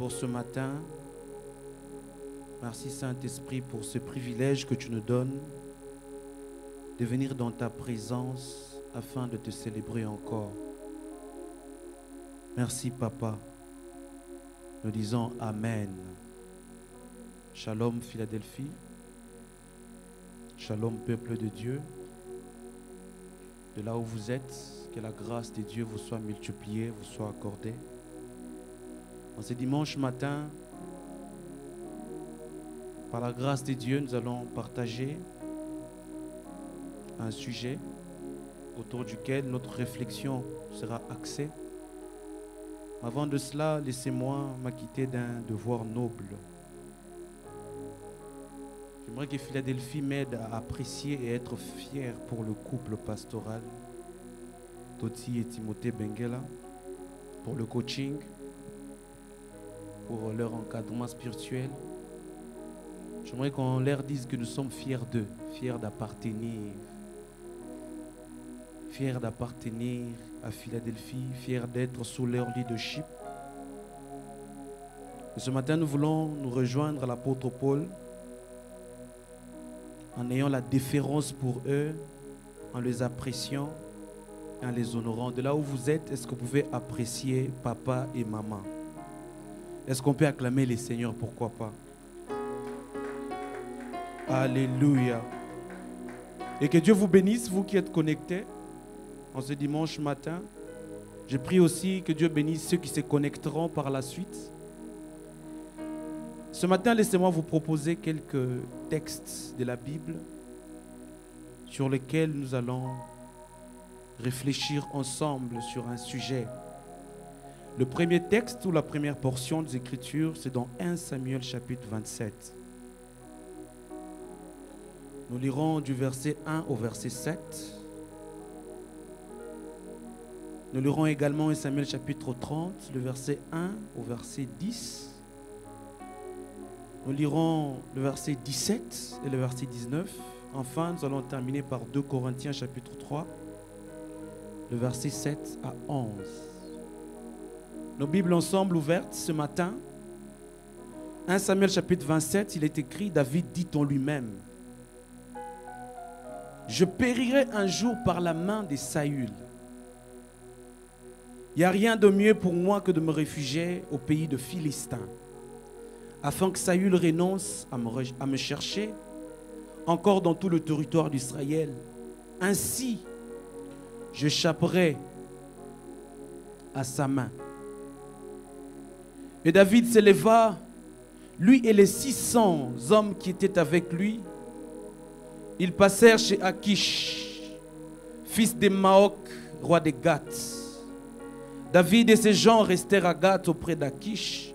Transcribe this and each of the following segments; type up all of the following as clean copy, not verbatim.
pour ce matin. Merci Saint-Esprit pour ce privilège que tu nous donnes de venir dans ta présence afin de te célébrer encore. Merci Papa. Nous disons Amen. Shalom Philadelphie. Shalom peuple de Dieu. De là où vous êtes, que la grâce de Dieu vous soit multipliée, vous soit accordée. En ce dimanche matin, par la grâce de Dieu, nous allons partager un sujet autour duquel notre réflexion sera axée. Avant de cela, laissez-moi m'acquitter d'un devoir noble. J'aimerais que Philadelphie m'aide à apprécier et être fier pour le couple pastoral, Toti et Timothée Benguela, pour le coaching, pour leur encadrement spirituel. J'aimerais qu'on leur dise que nous sommes fiers d'eux, fiers d'appartenir à Philadelphie, fiers d'être sous leur leadership. Et ce matin, nous voulons nous rejoindre à l'apôtre Paul en ayant la déférence pour eux, en les appréciant et en les honorant. De là où vous êtes, est-ce que vous pouvez apprécier papa et maman? Est-ce qu'on peut acclamer les seigneurs? Pourquoi pas? Alléluia. Et que Dieu vous bénisse, vous qui êtes connectés en ce dimanche matin. Je prie aussi que Dieu bénisse ceux qui se connecteront par la suite. Ce matin, laissez-moi vous proposer quelques textes de la Bible sur lesquels nous allons réfléchir ensemble sur un sujet. Le premier texte ou la première portion des Écritures, c'est dans 1 Samuel chapitre 27. Nous lirons du verset 1 au verset 7. Nous lirons également 1 Samuel chapitre 30, le verset 1 au verset 10. Nous lirons le verset 17 et le verset 19. Enfin, nous allons terminer par 2 Corinthiens chapitre 3, le verset 7 à 11. Nos Bibles ensemble ouvertes ce matin. 1 Samuel chapitre 27, il est écrit, David dit en lui-même, je périrai un jour par la main de Saül. Il n'y a rien de mieux pour moi que de me réfugier au pays de Philistins, afin que Saül renonce à me chercher encore dans tout le territoire d'Israël. Ainsi, j'échapperai à sa main. Et David s'éleva, lui et les 600 hommes qui étaient avec lui. Ils passèrent chez Akish, fils de Maok, roi de Gath. David et ses gens restèrent à Gath auprès d'Akish.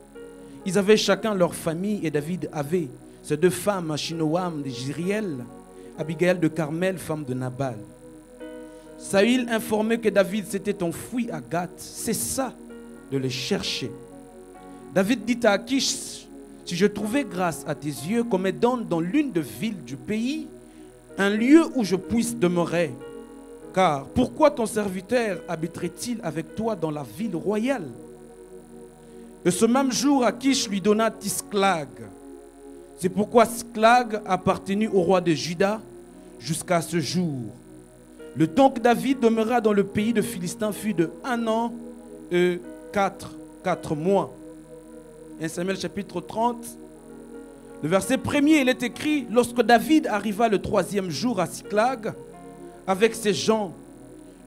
Ils avaient chacun leur famille et David avait ses 2 femmes, Achinoam de Jiriel, Abigail de Carmel, femme de Nabal. Saül, informé que David s'était enfui à Gath, cessa de les chercher. David dit à Akish, si je trouvais grâce à tes yeux, qu'on me donne dans l'une des villes du pays un lieu où je puisse demeurer. Car pourquoi ton serviteur habiterait-il avec toi dans la ville royale? Et ce même jour, Akish lui donna Tisklag. C'est pourquoi Tisklag appartenait au roi de Juda jusqu'à ce jour. Le temps que David demeura dans le pays de Philistins fut de 1 an et 4 mois. 1 Samuel chapitre 30, le verset 1er, il est écrit, lorsque David arriva le 3e jour à Tsiklag avec ses gens,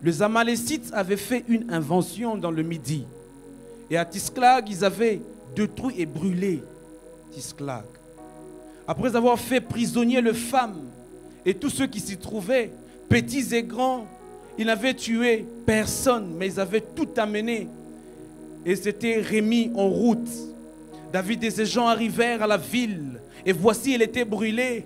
les Amalécites avaient fait une invention dans le Midi. Et à Tisklag, ils avaient détruit et brûlé Tisklag. Après avoir fait prisonnier les femmes et tous ceux qui s'y trouvaient, petits et grands, ils n'avaient tué personne, mais ils avaient tout amené et s'étaient remis en route. David et ses gens arrivèrent à la ville et voici, elle était brûlée.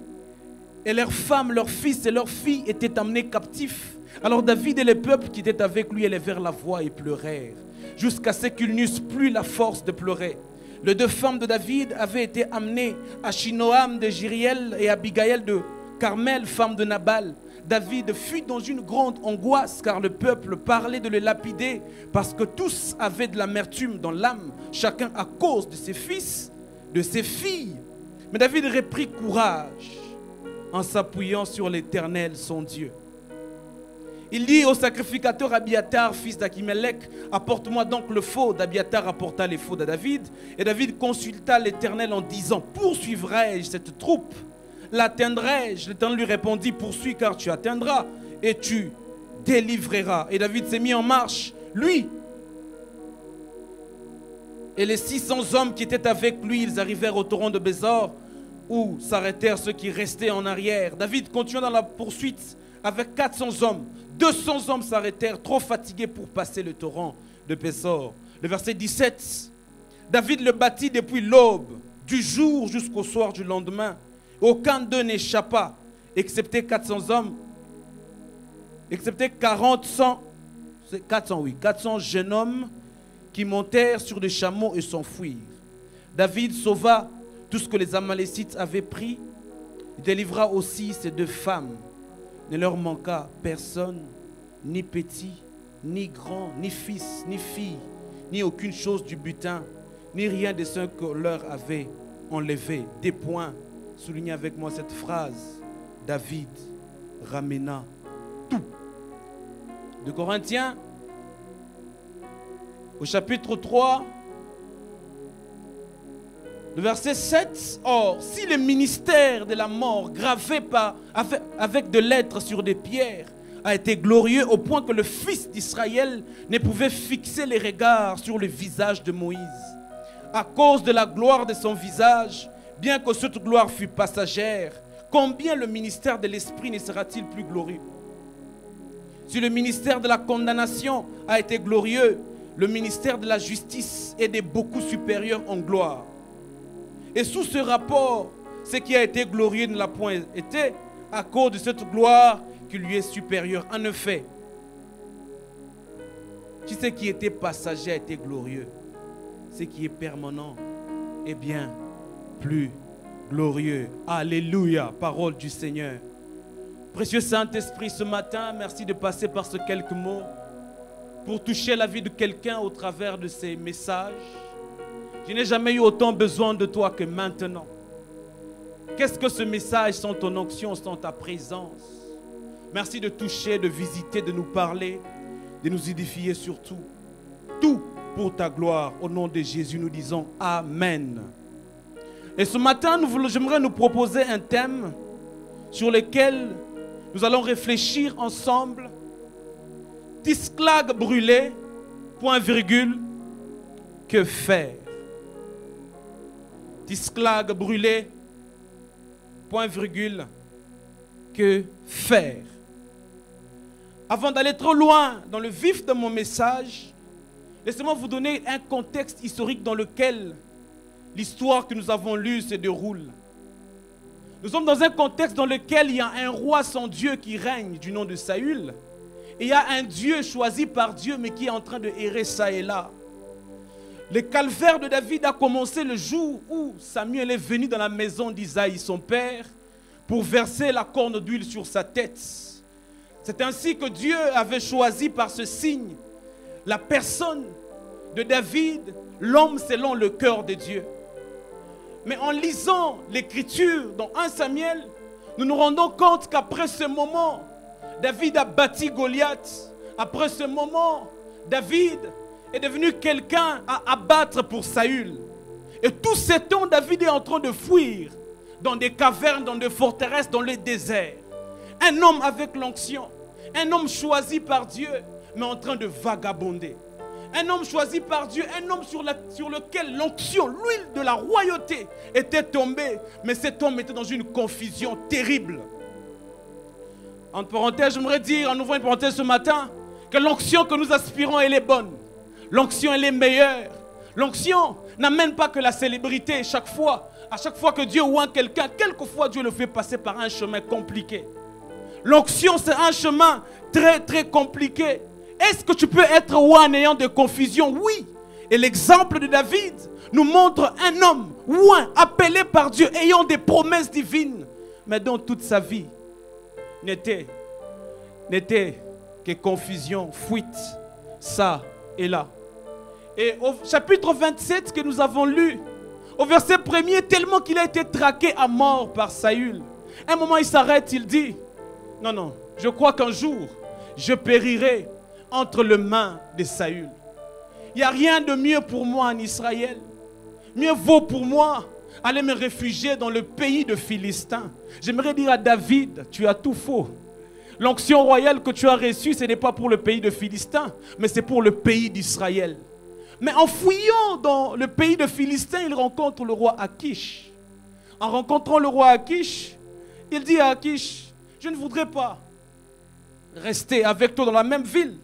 Et leurs femmes, leurs fils et leurs filles étaient amenés captifs. Alors David et les peuples qui étaient avec lui élevèrent la voix et pleurèrent, jusqu'à ce qu'ils n'eussent plus la force de pleurer. Les 2 femmes de David avaient été amenées, Achinoam de Jiriel et Abigail de Carmel, femme de Nabal. David fut dans une grande angoisse car le peuple parlait de le lapider parce que tous avaient de l'amertume dans l'âme, chacun à cause de ses fils, de ses filles. Mais David reprit courage en s'appuyant sur l'Éternel, son Dieu. Il dit au sacrificateur Abiatar, fils d'Achimelech, apporte-moi donc le faux. Abiatar apporta les faux de David. Et David consulta l'Éternel en disant, poursuivrai-je cette troupe? L'atteindrai-je? L'Éternel lui répondit, poursuis car tu atteindras et tu délivreras. Et David s'est mis en marche, lui et les 600 hommes qui étaient avec lui. Ils arrivèrent au torrent de Bésor où s'arrêtèrent ceux qui restaient en arrière. David continua dans la poursuite avec 400 hommes. 200 hommes s'arrêtèrent, trop fatigués pour passer le torrent de Bésor. Le verset 17, David le battit depuis l'aube du jour jusqu'au soir du lendemain. Aucun d'eux n'échappa, excepté 400 hommes, excepté 400 jeunes hommes qui montèrent sur des chameaux et s'enfuirent. David sauva tout ce que les Amalécites avaient pris. Il délivra aussi ces 2 femmes. Ne leur manqua personne, ni petit, ni grand, ni fils, ni fille, ni aucune chose du butin, ni rien de ce que leur avait enlevé. Des points. Soulignez avec moi cette phrase. David ramena tout. De Corinthiens, au chapitre 3, le verset 7. Or, si le ministère de la mort gravé avec de lettres sur des pierres a été glorieux au point que le fils d'Israël ne pouvait fixer les regards sur le visage de Moïse, à cause de la gloire de son visage, bien que cette gloire fût passagère, combien le ministère de l'Esprit ne sera-t-il plus glorieux? Si le ministère de la condamnation a été glorieux, le ministère de la justice est de beaucoup supérieur en gloire. Et sous ce rapport, ce qui a été glorieux ne l'a point été à cause de cette gloire qui lui est supérieure. En effet, tout ce qui était passager a été glorieux. Ce qui est permanent est bien plus glorieux. Alléluia, parole du Seigneur. Précieux Saint-Esprit, ce matin, merci de passer par ces quelques mots pour toucher la vie de quelqu'un au travers de ces messages. Je n'ai jamais eu autant besoin de toi que maintenant. Qu'est-ce que ce message sans ton onction, sans ta présence? Merci de toucher, de visiter, de nous parler, de nous édifier surtout. Tout pour ta gloire. Au nom de Jésus, nous disons Amen. Et ce matin, j'aimerais nous proposer un thème sur lequel nous allons réfléchir ensemble. Tisclag brûlé, point virgule, que faire? Tisclag brûlé, point virgule, que faire? Avant d'aller trop loin dans le vif de mon message, laissez-moi vous donner un contexte historique dans lequel l'histoire que nous avons lue se déroule. Nous sommes dans un contexte dans lequel il y a un roi sans Dieu qui règne du nom de Saül. Et il y a un Dieu choisi par Dieu mais qui est en train de errer ça et là. Le calvaire de David a commencé le jour où Samuel est venu dans la maison d'Isaïe, son père, pour verser la corne d'huile sur sa tête. C'est ainsi que Dieu avait choisi par ce signe la personne de David, l'homme selon le cœur de Dieu. Mais en lisant l'écriture dans 1 Samuel, nous nous rendons compte qu'après ce moment, David a bâti Goliath. Après ce moment, David est devenu quelqu'un à abattre pour Saül. Et tout ce temps, David est en train de fuir dans des cavernes, dans des forteresses, dans le désert. Un homme avec l'onction, un homme choisi par Dieu, mais en train de vagabonder. Un homme choisi par Dieu, un homme sur lequel l'onction, l'huile de la royauté était tombée. Mais cet homme était dans une confusion terrible. Entre parenthèses, j'aimerais dire, en ouvrant une parenthèse ce matin, que l'onction que nous aspirons, elle est bonne. L'onction, elle est meilleure. L'onction n'amène pas que la célébrité chaque fois. À chaque fois que Dieu oint quelqu'un, quelquefois Dieu le fait passer par un chemin compliqué. L'onction, c'est un chemin très très compliqué. Est-ce que tu peux être oint en ayant de confusion? Oui. Et l'exemple de David nous montre un homme oint, appelé par Dieu, ayant des promesses divines. mais dont toute sa vie n'était que confusion, fuite, ça et là. Et au chapitre 27 que nous avons lu, au verset 1er, tellement qu'il a été traqué à mort par Saül. Un moment, il s'arrête, il dit, non, non, je crois qu'un jour, je périrai entre les mains de Saül. Il n'y a rien de mieux pour moi en Israël. Mieux vaut pour moi aller me réfugier dans le pays de Philistins. J'aimerais dire à David, tu as tout faux. L'onction royale que tu as reçue, ce n'est pas pour le pays de Philistins, mais c'est pour le pays d'Israël. Mais en fouillant dans le pays de Philistins, il rencontre le roi Akish. En rencontrant le roi Akish, il dit à Akish, je ne voudrais pas rester avec toi dans la même ville.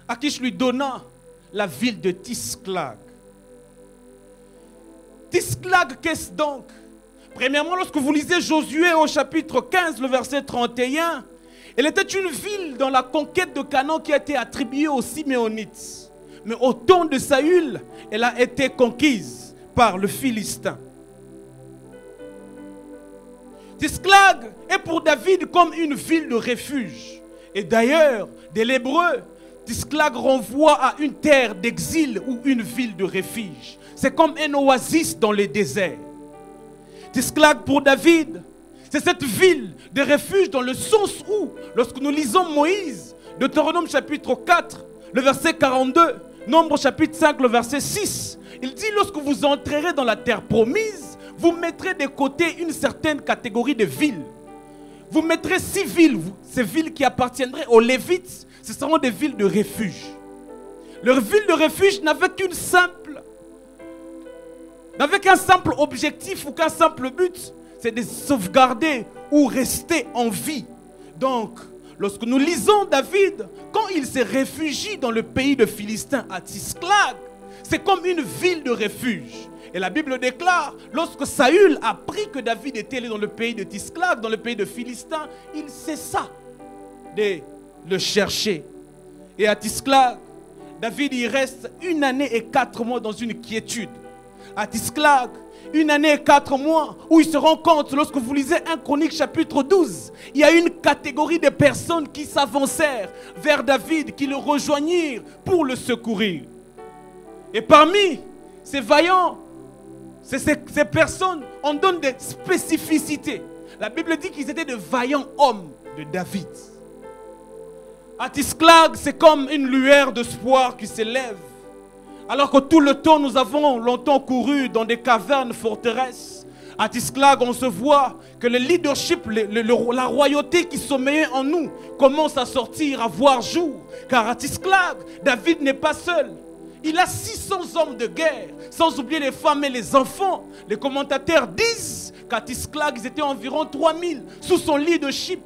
Akish lui donna la ville de Tisclag. Tisclag, qu'est-ce donc? Premièrement, lorsque vous lisez Josué au chapitre 15, le verset 31, elle était une ville dans la conquête de Canaan qui a été attribuée aux Siméonites. Mais au temps de Saül, elle a été conquise par le Philistin. Tisclag est pour David comme une ville de refuge. Et d'ailleurs, de l'hébreu, Tisclag renvoie à une terre d'exil ou une ville de refuge. C'est comme un oasis dans le désert. Tisclag pour David, c'est cette ville de refuge dans le sens où, lorsque nous lisons Moïse, Deutéronome chapitre 4, le verset 42, Nombre chapitre 5, le verset 6, il dit, lorsque vous entrerez dans la terre promise, vous mettrez de côté une certaine catégorie de villes. Vous mettrez 6 villes, ces villes qui appartiendraient aux Lévites, ce seront des villes de refuge. Leurs villes de refuge n'avaient qu'un simple objectif ou qu'un simple but, c'est de sauvegarder ou rester en vie. Donc, lorsque nous lisons David, quand il se réfugie dans le pays de Philistins à Tisclag, c'est comme une ville de refuge. Et la Bible déclare, lorsque Saül a appris que David était allé dans le pays de Tisclag, dans le pays de Philistins, il cessa de le chercher. Et à Tisclag, David y reste 1 année et 4 mois dans une quiétude. À Tisclag, 1 année et 4 mois, où il se rend compte, lorsque vous lisez 1 Chronique chapitre 12, il y a une catégorie de personnes qui s'avancèrent vers David, qui le rejoignirent pour le secourir. Et parmi ces vaillants, ces personnes, on donne des spécificités. La Bible dit qu'ils étaient de vaillants hommes de David. À Tisclag, c'est comme une lueur d'espoir qui s'élève. Alors que tout le temps, nous avons longtemps couru dans des cavernes forteresses. À Tisclag, on se voit que le leadership, la royauté qui sommeillait en nous commence à sortir, à voir jour. Car à Tisclag, David n'est pas seul. Il a 600 hommes de guerre, sans oublier les femmes et les enfants. Les commentateurs disent qu'à Tisclag, ils étaient environ 3000 sous son leadership.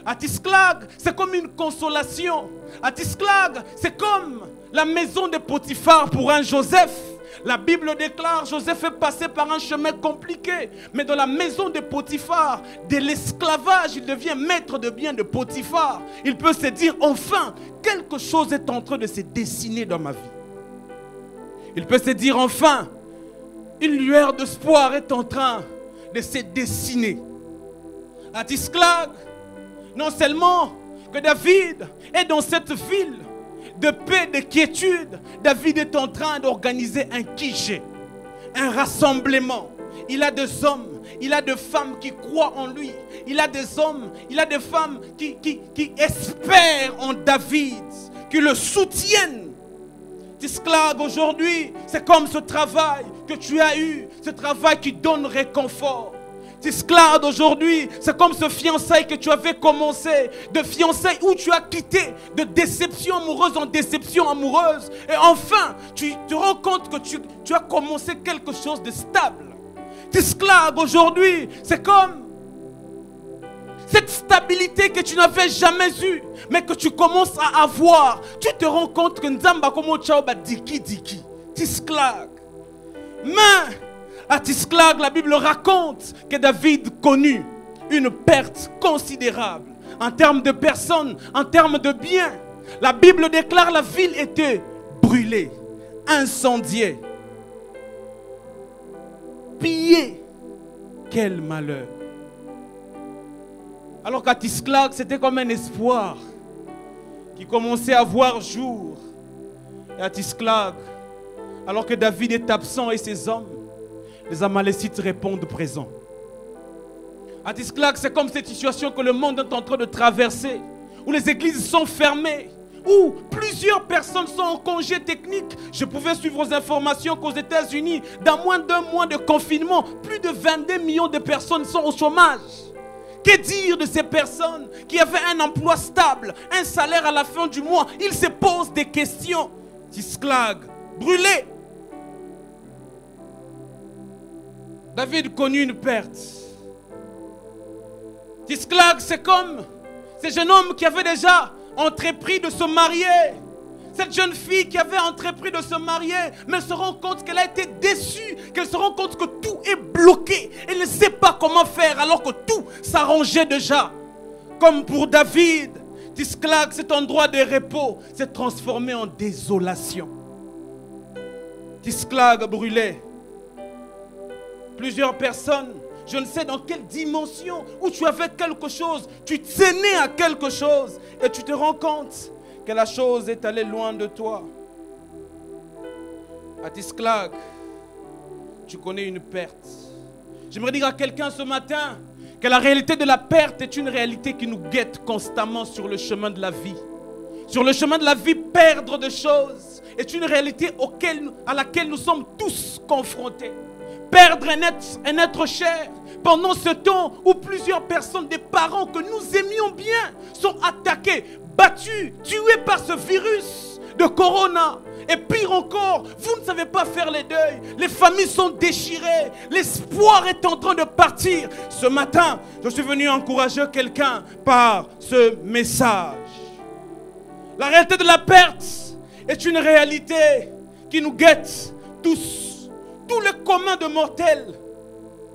À Tisclag, c'est comme une consolation. À Tisclag, c'est comme la maison de Potiphar pour un Joseph. La Bible déclare, Joseph est passé par un chemin compliqué. Mais dans la maison de Potiphar, de l'esclavage, il devient maître de biens de Potiphar. Il peut se dire, enfin, quelque chose est en train de se dessiner dans ma vie. Il peut se dire, enfin, une lueur d'espoir est en train de se dessiner. À Tisclag, non seulement que David est dans cette ville de paix, de quiétude, David est en train d'organiser un quiché, un rassemblement. Il a des hommes, il a des femmes qui croient en lui. Il a des hommes, il a des femmes qui espèrent en David, qui le soutiennent. Tisclag aujourd'hui, c'est comme ce travail que tu as eu, ce travail qui donne réconfort. Tisclag aujourd'hui, c'est comme ce fiançailles que tu avais commencé, de fiançailles où tu as quitté de déception amoureuse en déception amoureuse. Et enfin, tu te rends compte que tu as commencé quelque chose de stable. Tisclag aujourd'hui, c'est comme cette stabilité que tu n'avais jamais eue, mais que tu commences à avoir. Tu te rends compte que Nzamba comme Tchaoba diki diki. Tisclag. Mais à Tisclag, la Bible raconte que David connut une perte considérable en termes de personnes, en termes de biens. La Bible déclare que la ville était brûlée, incendiée, pillée. Quel malheur! Alors qu'à Tisclag, c'était comme un espoir qui commençait à voir jour. Et à Tisclag, alors que David est absent et ses hommes, les Amalécites répondent présent. À Tisclag, c'est comme cette situation que le monde est en train de traverser, où les églises sont fermées, où plusieurs personnes sont en congé technique. Je pouvais suivre aux informations qu'aux États-Unis, dans moins d'un mois de confinement, plus de 22 millions de personnes sont au chômage. Que dire de ces personnes qui avaient un emploi stable, un salaire à la fin du mois? Ils se posent des questions. Tisclag, brûlé. David connut une perte. Tisclag, c'est comme ce jeune homme qui avait déjà entrepris de se marier. Cette jeune fille qui avait entrepris de se marier, mais elle se rend compte qu'elle a été déçue, qu'elle se rend compte que tout est bloqué. Elle ne sait pas comment faire alors que tout s'arrangeait déjà. Comme pour David, Tisclag, cet endroit de repos, s'est transformé en désolation. Tisclag brûlait. Plusieurs personnes, je ne sais dans quelle dimension, où tu avais quelque chose, tu tenais à quelque chose et tu te rends compte que la chose est allée loin de toi. À Tisclag, tu connais une perte. J'aimerais dire à quelqu'un ce matin que la réalité de la perte est une réalité qui nous guette constamment sur le chemin de la vie. Sur le chemin de la vie, perdre des choses est une réalité à laquelle nous sommes tous confrontés. Perdre un être cher pendant ce temps où plusieurs personnes, des parents que nous aimions bien, sont attaqués, battus, tués par ce virus de corona. Et pire encore, vous ne savez pas faire les deuils. Les familles sont déchirées. L'espoir est en train de partir. Ce matin, je suis venu encourager quelqu'un par ce message. La réalité de la perte est une réalité qui nous guette tous. Tous les communs de mortels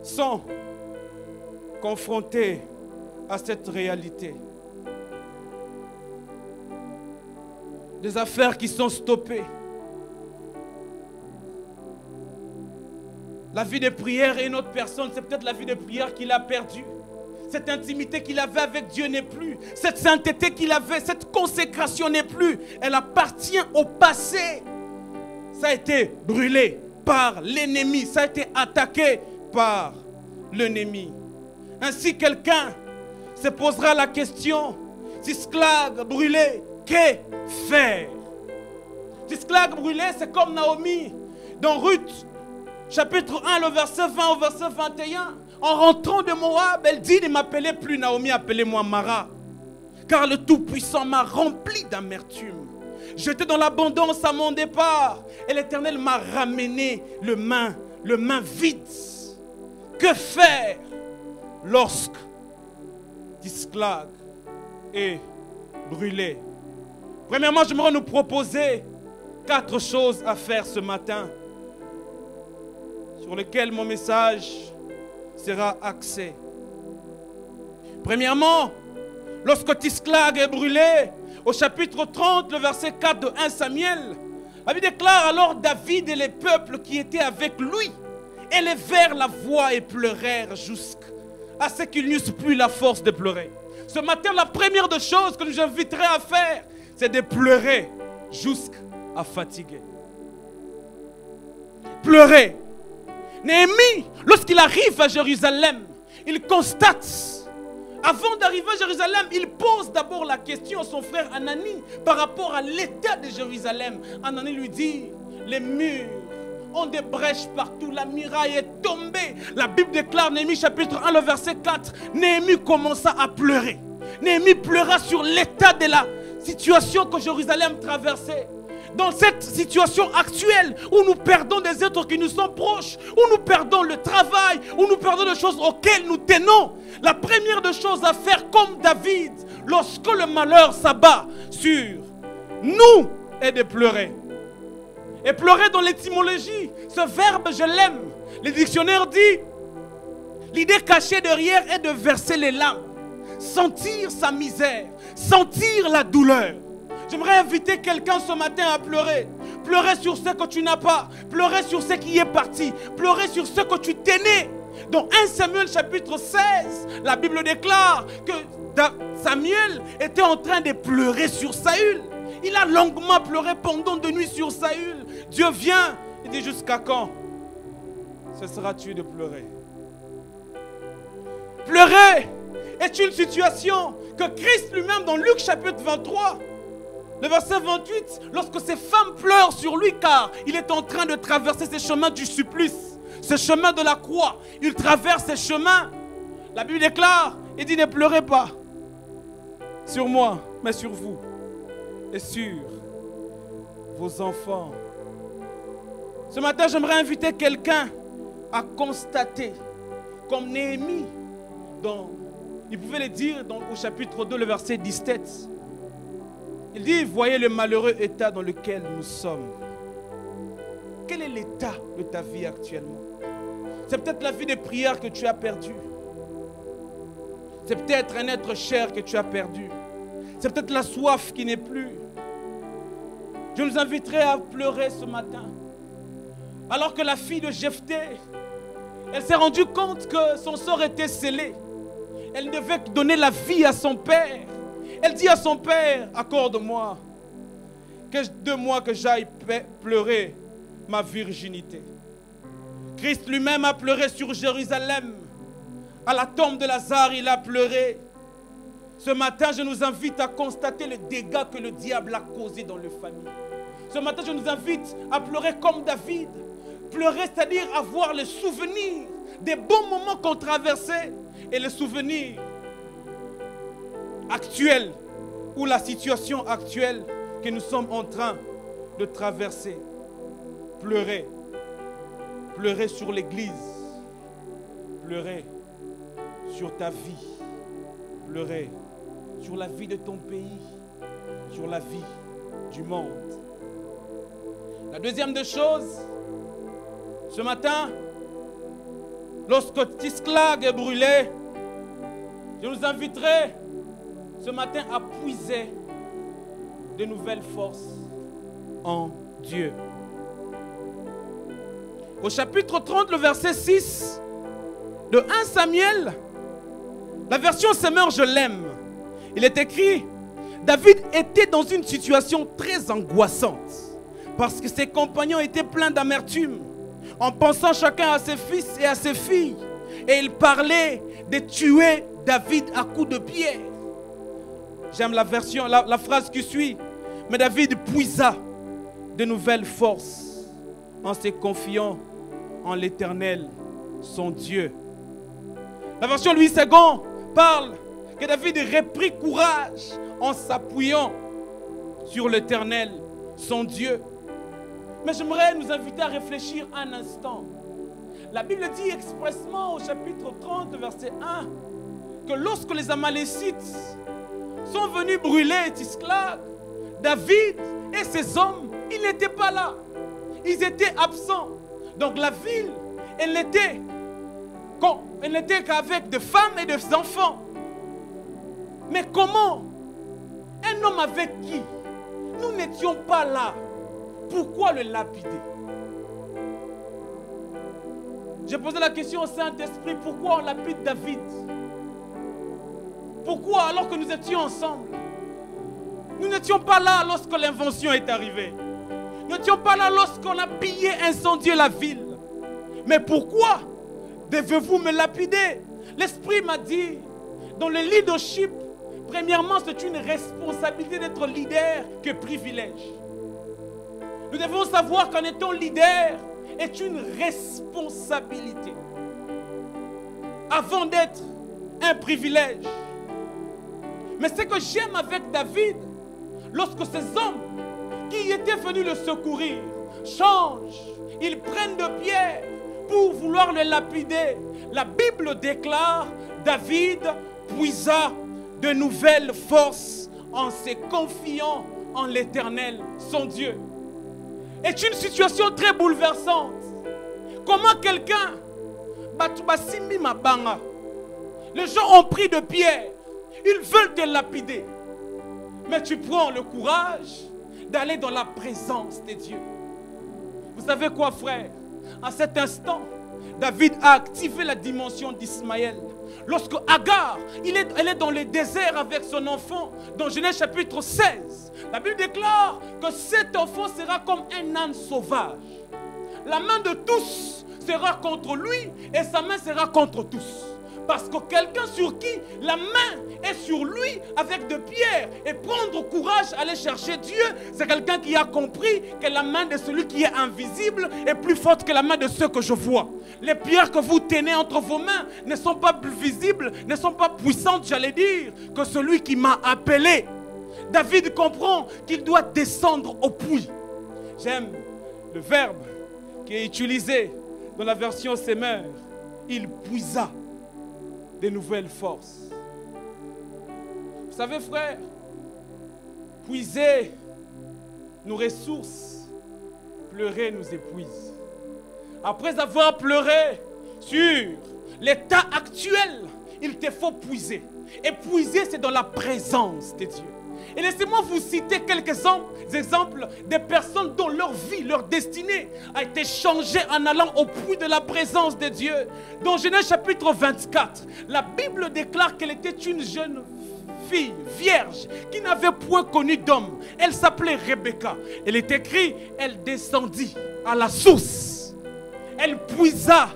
sont confrontés à cette réalité. Des affaires qui sont stoppées. La vie de prière et une autre personne, c'est peut-être la vie de prière qu'il a perdue. Cette intimité qu'il avait avec Dieu n'est plus. Cette sainteté qu'il avait, cette consécration n'est plus. Elle appartient au passé. Ça a été brûlé par l'ennemi. Ça a été attaqué par l'ennemi. Ainsi, quelqu'un se posera la question, Tisclag brûlé, que faire? Tisclag brûlé, c'est comme Naomi dans Ruth, chapitre 1, le verset 20 au verset 21. En rentrant de Moab, elle dit: ne m'appelez plus Naomi, appelez-moi Mara, car le Tout-Puissant m'a rempli d'amertume. J'étais dans l'abondance à mon départ, et l'Éternel m'a ramené le main vide. Que faire lorsque Tisclag est brûlé? Premièrement, j'aimerais nous proposer 4 choses à faire ce matin, sur lesquelles mon message sera axé. Premièrement, lorsque Tisclag est brûlé, au chapitre 30, le verset 4 de 1 Samuel, la Bible déclare: alors David et les peuples qui étaient avec lui élevèrent la voix et pleurèrent jusqu'à ce qu'ils n'eussent plus la force de pleurer. Ce matin, la première des choses que nous inviterai à faire, c'est de pleurer jusqu'à fatiguer. Pleurer. Néhémie, lorsqu'il arrive à Jérusalem, il constate, avant d'arriver à Jérusalem, il pose d'abord la question à son frère Anani par rapport à l'état de Jérusalem. Anani lui dit: les murs ont des brèches partout, la muraille est tombée. La Bible déclare, Néhémie chapitre 1, le verset 4, Néhémie commença à pleurer. Néhémie pleura sur l'état de la situation que Jérusalem traversait. Dans cette situation actuelle où nous perdons des êtres qui nous sont proches, où nous perdons le travail, où nous perdons les choses auxquelles nous tenons, la première des choses à faire comme David, lorsque le malheur s'abat sur nous, est de pleurer. Et pleurer, dans l'étymologie, ce verbe je l'aime. Le dictionnaire dit, l'idée cachée derrière est de verser les larmes, sentir sa misère, sentir la douleur. J'aimerais inviter quelqu'un ce matin à pleurer. Pleurer sur ce que tu n'as pas. Pleurer sur ce qui est parti. Pleurer sur ce que tu tenais. Dans 1 Samuel chapitre 16, la Bible déclare que Samuel était en train de pleurer sur Saül. Il a longuement pleuré pendant de nuits sur Saül. Dieu vient, il dit jusqu'à quand cesseras-tu de pleurer? Pleurer est une situation que Christ lui-même dans Luc chapitre 23, le verset 28, lorsque ces femmes pleurent sur lui car il est en train de traverser ces chemins du supplice, ce chemin de la croix, il traverse ces chemins. La Bible déclare, il dit ne pleurez pas sur moi, mais sur vous et sur vos enfants. Ce matin, j'aimerais inviter quelqu'un à constater, comme Néhémie, il pouvait le dire au chapitre 2, le verset 17. Il dit, voyez le malheureux état dans lequel nous sommes. Quel est l'état de ta vie actuellement? C'est peut-être la vie de prière que tu as perdue. C'est peut-être un être cher que tu as perdu. C'est peut-être la soif qui n'est plus. Je nous inviterai à pleurer ce matin. Alors que la fille de Jephthé, elle s'est rendue compte que son sort était scellé. Elle devait donner la vie à son père. Elle dit à son père, accorde-moi 2 mois que j'aille pleurer ma virginité. Christ lui-même a pleuré sur Jérusalem. À la tombe de Lazare, il a pleuré. Ce matin, je nous invite à constater le dégât que le diable a causé dans les familles. Ce matin, je nous invite à pleurer comme David. Pleurer, c'est-à-dire avoir le souvenir des bons moments qu'on traversait et le souvenir actuel ou la situation actuelle que nous sommes en train de traverser. Pleurer. Pleurer sur l'Église. Pleurer sur ta vie. Pleurer sur la vie de ton pays. Sur la vie du monde. La deuxième des choses, ce matin, lorsque Tisklag est brûlé, je nous inviterai ce matin à puiser de nouvelles forces en Dieu. Au chapitre 30, le verset 6 de 1 Samuel, la version Semeur, je l'aime. Il est écrit, David était dans une situation très angoissante parce que ses compagnons étaient pleins d'amertume en pensant chacun à ses fils et à ses filles. Et il parlait de tuer David à coups de pierre. J'aime la version, la phrase qui suit. Mais David puisa de nouvelles forces en se confiant en l'Éternel, son Dieu. La version Louis II parle que David reprit courage en s'appuyant sur l'Éternel, son Dieu. Mais j'aimerais nous inviter à réfléchir un instant. La Bible dit expressement au chapitre 30, verset 1, que lorsque les Amalécites sont venus brûler Tisklag, David et ses hommes, ils n'étaient pas là. Ils étaient absents. Donc la ville, elle n'était qu'avec des femmes et des enfants. Mais comment? Un homme avec qui nous n'étions pas là. Pourquoi le lapider? J'ai posé la question au Saint-Esprit, pourquoi on lapide David? Pourquoi alors que nous étions ensemble? Nous n'étions pas là lorsque l'invention est arrivée. Nous n'étions pas là lorsqu'on a pillé, incendié la ville. Mais pourquoi devez-vous me lapider? L'Esprit m'a dit, dans le leadership, premièrement, c'est une responsabilité d'être leader que privilège. Nous devons savoir qu'en étant leader est une responsabilité avant d'être un privilège. Mais ce que j'aime avec David, lorsque ces hommes qui étaient venus le secourir changent, ils prennent de pierre pour vouloir le lapider, la Bible déclare, David puisa de nouvelles forces en se confiant en l'Éternel, son Dieu. C'est une situation très bouleversante. Comment quelqu'un, les gens ont pris de pierre, ils veulent te lapider. Mais tu prends le courage d'aller dans la présence de Dieu. Vous savez quoi, frère? À cet instant, David a activé la dimension d'Ismaël. Lorsque Agar, elle est dans le désert avec son enfant, dans Genèse chapitre 16, la Bible déclare que cet enfant sera comme un âne sauvage. La main de tous sera contre lui et sa main sera contre tous. Parce que quelqu'un sur qui la main est sur lui avec de pierres et prendre courage à aller chercher Dieu, c'est quelqu'un qui a compris que la main de celui qui est invisible est plus forte que la main de ceux que je vois. Les pierres que vous tenez entre vos mains ne sont pas plus visibles, ne sont pas puissantes, j'allais dire, que celui qui m'a appelé. David comprend qu'il doit descendre au puits. J'aime le verbe qui est utilisé dans la version Semeur. Il puisa des nouvelles forces. Vous savez, frère, puiser nos ressources, pleurer nous épuise. Après avoir pleuré sur l'état actuel, il te faut puiser. Et puiser, c'est dans la présence de Dieu. Et laissez-moi vous citer quelques exemples de personnes dont leur vie, leur destinée a été changée en allant au puits de la présence de Dieu. Dans Genèse chapitre 24, la Bible déclare qu'elle était une jeune fille vierge qui n'avait point connu d'homme. Elle s'appelait Rebecca. Elle est écrit, elle descendit à la source. Elle puisa,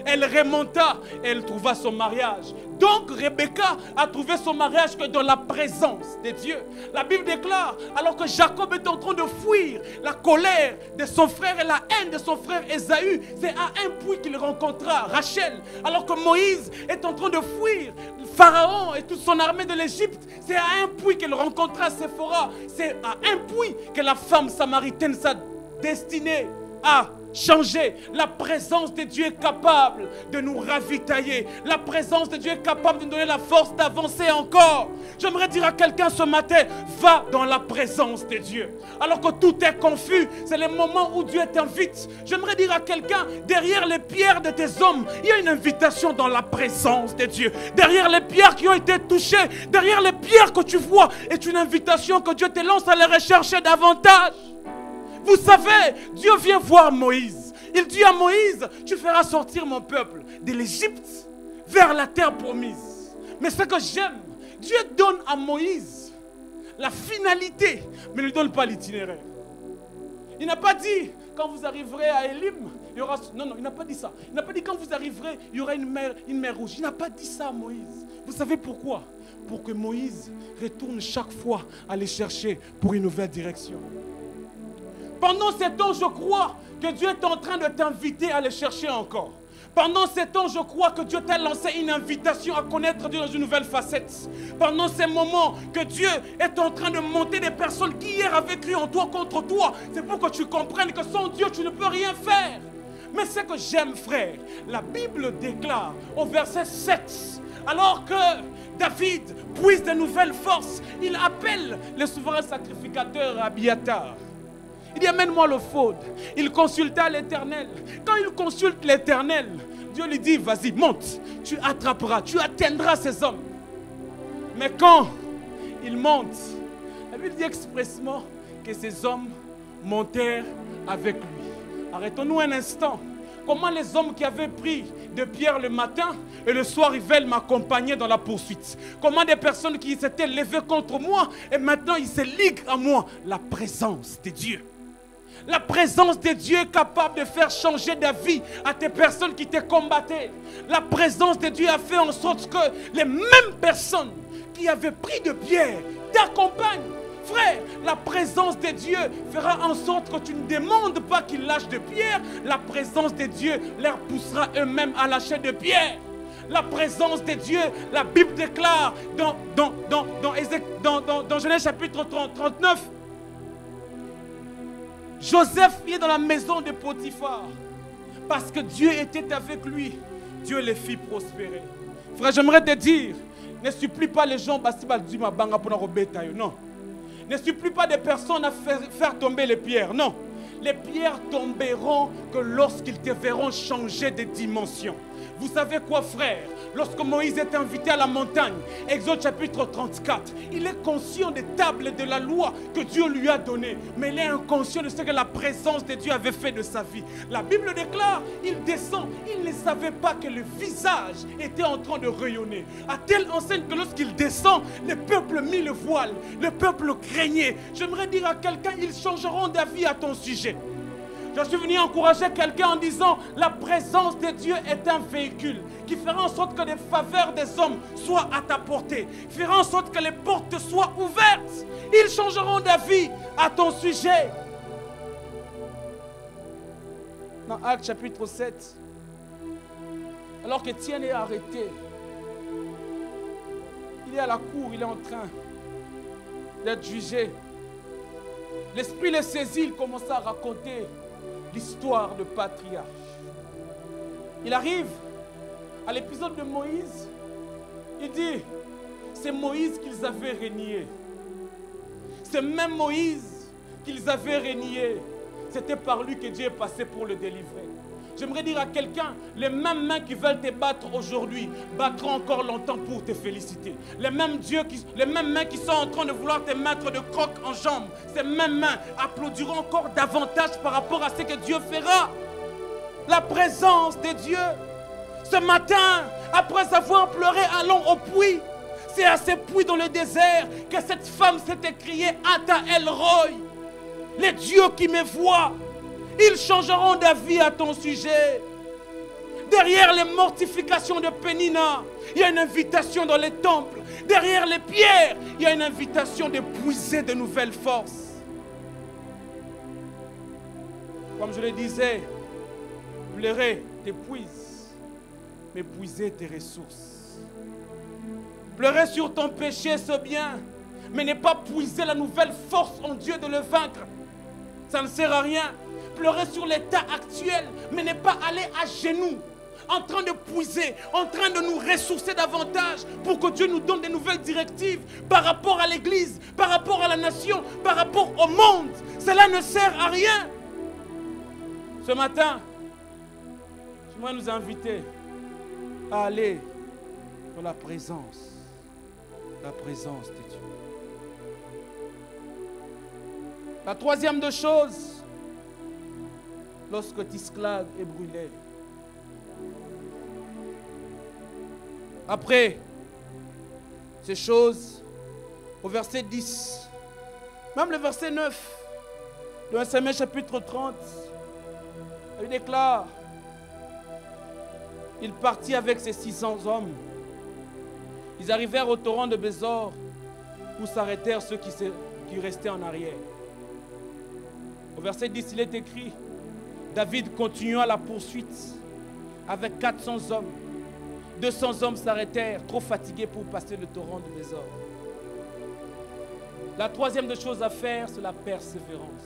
elle remonta et elle trouva son mariage. Donc Rebecca a trouvé son mariage que dans la présence de Dieu. La Bible déclare, alors que Jacob est en train de fuir la colère de son frère et la haine de son frère Ésaü, c'est à un puits qu'il rencontra Rachel. Alors que Moïse est en train de fuir Pharaon et toute son armée de l'Égypte, c'est à un puits qu'il rencontra Séphora. C'est à un puits que la femme samaritaine, sa destinée, a changé. La présence de Dieu est capable de nous ravitailler. La présence de Dieu est capable de nous donner la force d'avancer encore. J'aimerais dire à quelqu'un ce matin, va dans la présence de Dieu. Alors que tout est confus, c'est le moment où Dieu t'invite. J'aimerais dire à quelqu'un, derrière les pierres de tes hommes, il y a une invitation dans la présence de Dieu. Derrière les pierres qui ont été touchées, derrière les pierres que tu vois, est une invitation que Dieu te lance à les rechercher davantage. Vous savez, Dieu vient voir Moïse. Il dit à Moïse, tu feras sortir mon peuple de l'Égypte vers la terre promise. Mais ce que j'aime, Dieu donne à Moïse la finalité, mais il ne donne pas l'itinéraire. Il n'a pas dit, quand vous arriverez à Élim, il y aura... Non, il n'a pas dit ça. Il n'a pas dit, quand vous arriverez, il y aura une mer rouge. Il n'a pas dit ça à Moïse. Vous savez pourquoi? Pour que Moïse retourne chaque fois aller chercher pour une nouvelle direction. Pendant ces temps, je crois que Dieu est en train de t'inviter à le chercher encore. Pendant ces temps, je crois que Dieu t'a lancé une invitation à connaître Dieu dans une nouvelle facette. Pendant ces moments que Dieu est en train de monter des personnes qui hier avaient cru en toi contre toi, c'est pour que tu comprennes que sans Dieu, tu ne peux rien faire. Mais ce que j'aime, frère, la Bible déclare au verset 7, alors que David puise de nouvelles forces, il appelle le souverain sacrificateur Abiatar. Il dit, amène-moi le faune. Il consulta l'Éternel. Quand il consulte l'Éternel, Dieu lui dit, vas-y, monte. Tu attraperas, tu atteindras ces hommes. Mais quand il monte, la Bible dit expressement que ces hommes montèrent avec lui. Arrêtons-nous un instant. Comment les hommes qui avaient pris de Pierre le matin et le soir ils veulent m'accompagner dans la poursuite? Comment des personnes qui s'étaient levées contre moi et maintenant ils se liguent à moi? La présence de Dieu. La présence de Dieu est capable de faire changer d'avis à tes personnes qui te combattaient. La présence de Dieu a fait en sorte que les mêmes personnes qui avaient pris de Pierre t'accompagnent. Frère, la présence de Dieu fera en sorte que tu ne demandes pas qu'ils lâchent de Pierre. La présence de Dieu leur poussera eux-mêmes à lâcher de Pierre. La présence de Dieu, la Bible déclare dans Genèse chapitre 39, Joseph est dans la maison de Potiphar. Parce que Dieu était avec lui, Dieu les fit prospérer. Frère, j'aimerais te dire, ne supplie pas les gens, non. Ne supplie pas des personnes à faire tomber les pierres, non. Les pierres tomberont que lorsqu'ils te verront changer de dimension. Vous savez quoi, frère? Lorsque Moïse est invité à la montagne, Exode chapitre 34, il est conscient des tables de la loi que Dieu lui a données, mais il est inconscient de ce que la présence de Dieu avait fait de sa vie. La Bible déclare, il descend, il ne savait pas que le visage était en train de rayonner. À telle enseigne que lorsqu'il descend, le peuple mit le voile, le peuple craignait. J'aimerais dire à quelqu'un, ils changeront d'avis à ton sujet. Je suis venu encourager quelqu'un en disant, la présence de Dieu est un véhicule qui fera en sorte que les faveurs des hommes soient à ta portée, fera en sorte que les portes soient ouvertes. Ils changeront d'avis à ton sujet. Dans Actes chapitre 7, alors qu'Étienne est arrêté, il est à la cour, il est en train d'être jugé. L'esprit le saisit, il commence à raconter l'histoire de patriarche. Il arrive à l'épisode de Moïse. Il dit, c'est Moïse qu'ils avaient renié. C'est même Moïse qu'ils avaient renié. C'était par lui que Dieu est passé pour le délivrer. J'aimerais dire à quelqu'un, les mêmes mains qui veulent te battre aujourd'hui battront encore longtemps pour te féliciter. Les mêmes mains qui sont en train de vouloir te mettre de croc en jambe, ces mêmes mains applaudiront encore davantage par rapport à ce que Dieu fera. La présence de Dieu. Ce matin, après avoir pleuré, allons au puits. C'est à ce puits dans le désert que cette femme s'est écriée Ata El Roy. Les dieux qui me voient. Ils changeront d'avis à ton sujet. Derrière les mortifications de Pénina, il y a une invitation dans les temples. Derrière les pierres, il y a une invitation de puiser de nouvelles forces. Comme je le disais, pleurer t'épuise, mais puiser tes ressources. Pleurer sur ton péché, c'est bien, mais ne pas puiser la nouvelle force en Dieu de le vaincre. Ça ne sert à rien. Pleurer sur l'état actuel, mais ne pas aller à genoux, en train de puiser, en train de nous ressourcer davantage pour que Dieu nous donne des nouvelles directives par rapport à l'Église, par rapport à la nation, par rapport au monde. Cela ne sert à rien. Ce matin, j'aimerais nous inviter à aller dans la présence de Dieu. La troisième des choses, lorsque Tisclag est brûlé. Après ces choses, au verset 10, même le verset 9, de 1 Samuel chapitre 30, il déclare, il partit avec ses 600 hommes. Ils arrivèrent au torrent de Bézor, où s'arrêtèrent ceux qui restaient en arrière. Au verset 10, il est écrit, David continua la poursuite avec 400 hommes. 200 hommes s'arrêtèrent, trop fatigués pour passer le torrent de Bézor. La troisième des choses à faire, c'est la persévérance.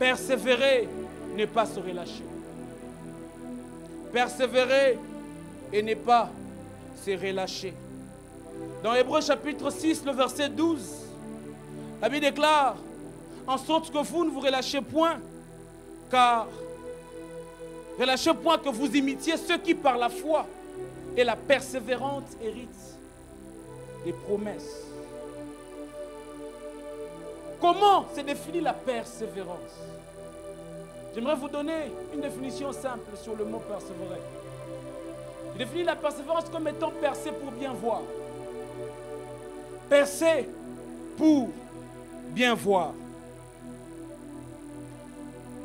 Persévérer, ne pas se relâcher. Persévérer et ne pas se relâcher. Dans Hébreux chapitre 6, le verset 12, la Bible déclare, en sorte que vous ne vous relâchez point, car relâchez point que vous imitiez ceux qui par la foi et la persévérance héritent des promesses. Comment se définit la persévérance? J'aimerais vous donner une définition simple sur le mot persévérer. Je définis la persévérance comme étant percer pour bien voir. Percer pour bien voir.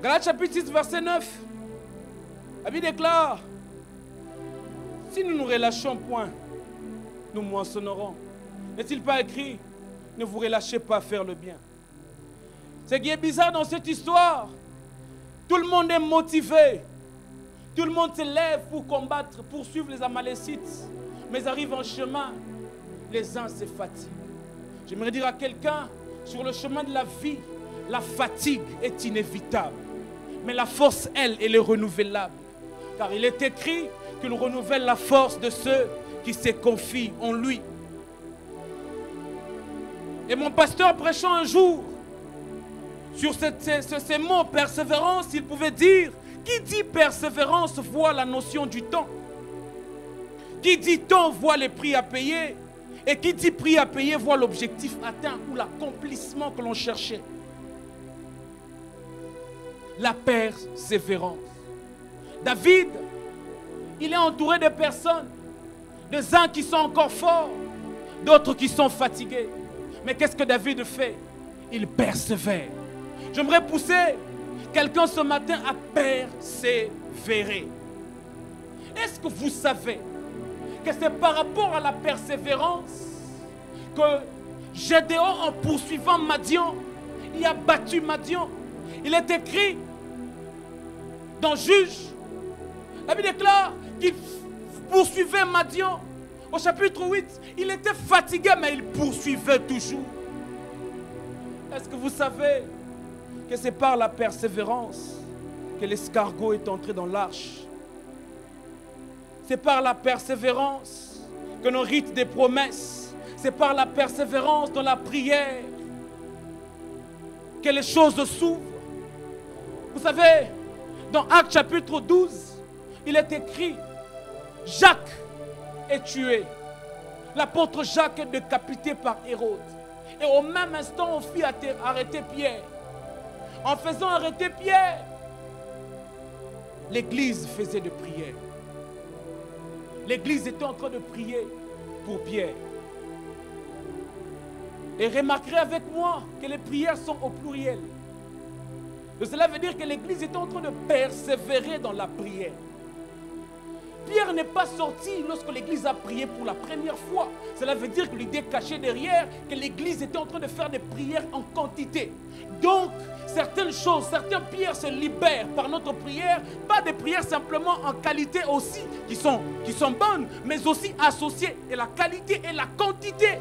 Galates chapitre 6, verset 9. La Bible déclare, si nous ne nous relâchons point, nous moissonnerons. N'est-il pas écrit, ne vous relâchez pas à faire le bien? Ce qui est bizarre dans cette histoire, tout le monde est motivé. Tout le monde se lève pour combattre, pour suivre les Amalécites. Mais ils arrivent en chemin, les uns se fatiguent. J'aimerais dire à quelqu'un, sur le chemin de la vie, la fatigue est inévitable. Mais la force, elle est renouvelable. Car il est écrit qu'il renouvelle la force de ceux qui se confient en lui. Et mon pasteur prêchant un jour Sur ces mots persévérance, il pouvait dire, qui dit persévérance voit la notion du temps. Qui dit temps voit les prix à payer. Et qui dit prix à payer voit l'objectif atteint ou l'accomplissement que l'on cherchait. La persévérance. David, il est entouré de personnes, des uns qui sont encore forts, d'autres qui sont fatigués. Mais qu'est-ce que David fait? Il persévère. J'aimerais pousser quelqu'un ce matin à persévérer. Est-ce que vous savez que c'est par rapport à la persévérance que Gédéon, en poursuivant Madian, il a battu Madian? Il est écrit dans Juge, la Bible déclare qu'il poursuivait Madian. Au chapitre 8, il était fatigué, mais il poursuivait toujours. Est-ce que vous savez que c'est par la persévérance que l'escargot est entré dans l'arche? C'est par la persévérance que nos rites des promesses, c'est par la persévérance dans la prière que les choses s'ouvrent. Vous savez, dans Actes chapitre 12, il est écrit, Jacques est tué. L'apôtre Jacques est décapité par Hérode. Et au même instant, on fit arrêter Pierre. En faisant arrêter Pierre, l'église faisait de prières. L'église était en train de prier pour Pierre. Et remarquerez avec moi que les prières sont au pluriel. Et cela veut dire que l'église était en train de persévérer dans la prière. Pierre n'est pas sorti lorsque l'église a prié pour la première fois. Cela veut dire que l'idée cachée derrière, que l'église était en train de faire des prières en quantité. Donc, certaines choses, certaines prières se libèrent par notre prière. Pas des prières simplement en qualité aussi, qui sont bonnes, mais aussi associées. Et la qualité et la quantité.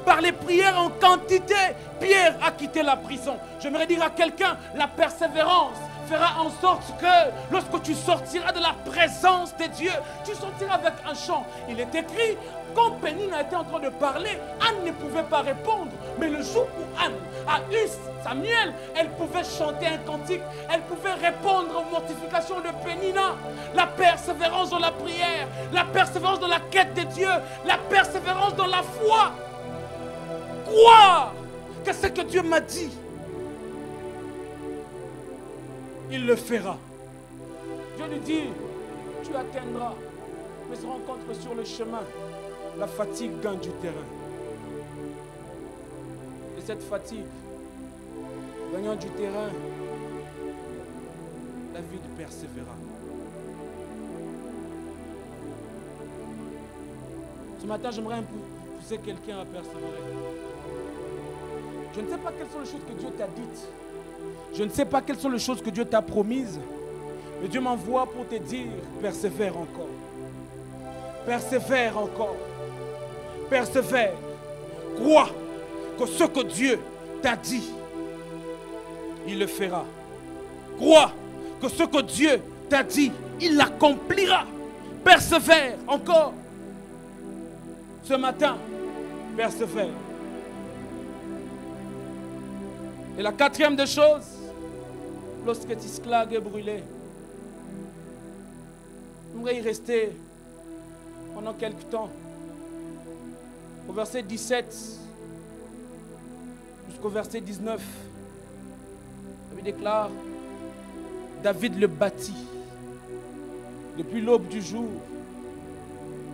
Par les prières en quantité, Pierre a quitté la prison. J'aimerais dire à quelqu'un, la persévérance fera en sorte que lorsque tu sortiras de la présence de Dieu, tu sortiras avec un chant. Il est écrit, quand Pénine était en train de parler, Anne ne pouvait pas répondre. Mais le jour où Anne a eu Samuel, elle pouvait chanter un cantique, elle pouvait répondre aux mortifications de Pénina. La persévérance dans la prière, la persévérance dans la quête de Dieu, la persévérance dans la foi. Croire que ce que Dieu m'a dit, il le fera. Dieu lui dit, tu atteindras, mais se rencontre sur le chemin. La fatigue gagne du terrain. Et cette fatigue, gagnant du terrain, David persévéra. Ce matin, j'aimerais pousser quelqu'un à persévérer. Je ne sais pas quelles sont les choses que Dieu t'a dites. Je ne sais pas quelles sont les choses que Dieu t'a promises. Mais Dieu m'envoie pour te dire, persévère encore. Persévère encore. Persévère. Crois que ce que Dieu t'a dit, il le fera. Crois que ce que Dieu t'a dit, il l'accomplira. Persévère encore. Ce matin, persévère. Et la quatrième des choses, lorsque Tisklag est brûlé, j'aimerais y rester pendant quelque temps. Au verset 17 jusqu'au verset 19, il déclare, David le bâtit depuis l'aube du jour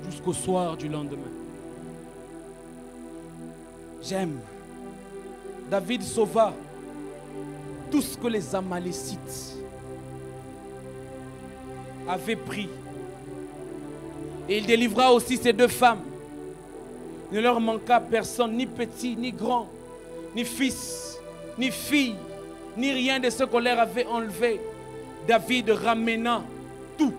jusqu'au soir du lendemain. J'aime. David sauva tout ce que les Amalécites avaient pris. Et il délivra aussi ces deux femmes. Il ne leur manqua personne, ni petit, ni grand, ni fils, ni fille, ni rien de ce qu'on leur avait enlevé. David ramena tout.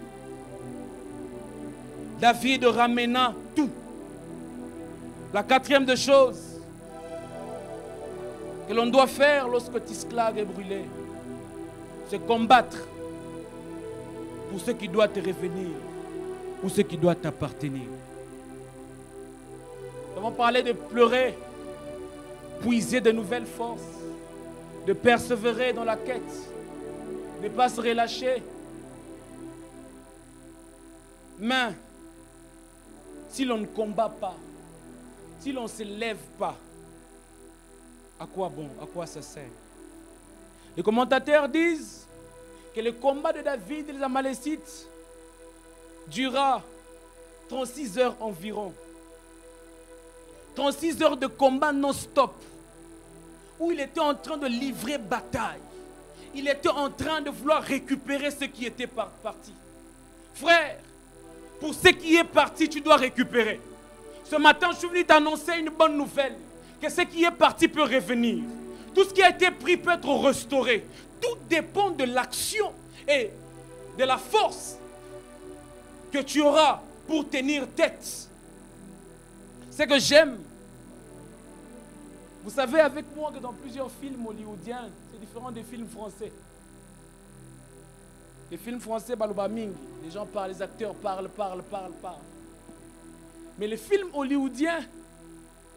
David ramena tout. La quatrième des choses que l'on doit faire lorsque Tisklag est brûlé, c'est combattre pour ce qui doit te revenir ou ce qui doit t'appartenir. Nous avons parlé de pleurer, puiser de nouvelles forces, de persévérer dans la quête, de ne pas se relâcher. Mais si l'on ne combat pas, si l'on ne se lève pas, à quoi bon? À quoi ça sert? Les commentateurs disent que le combat de David et les Amalécites dura 36 heures environ. 36 heures de combat non-stop, où il était en train de livrer bataille. Il était en train de vouloir récupérer ce qui était parti. Frère, pour ce qui est parti, tu dois récupérer. Ce matin, je suis venu t'annoncer une bonne nouvelle, que ce qui est parti peut revenir. Tout ce qui a été pris peut être restauré. Tout dépend de l'action et de la force que tu auras pour tenir tête. Ce que j'aime, vous savez avec moi que dans plusieurs films hollywoodiens, c'est différent des films français. Les films français, balobaming, les gens parlent, les acteurs parlent. Mais les films hollywoodiens,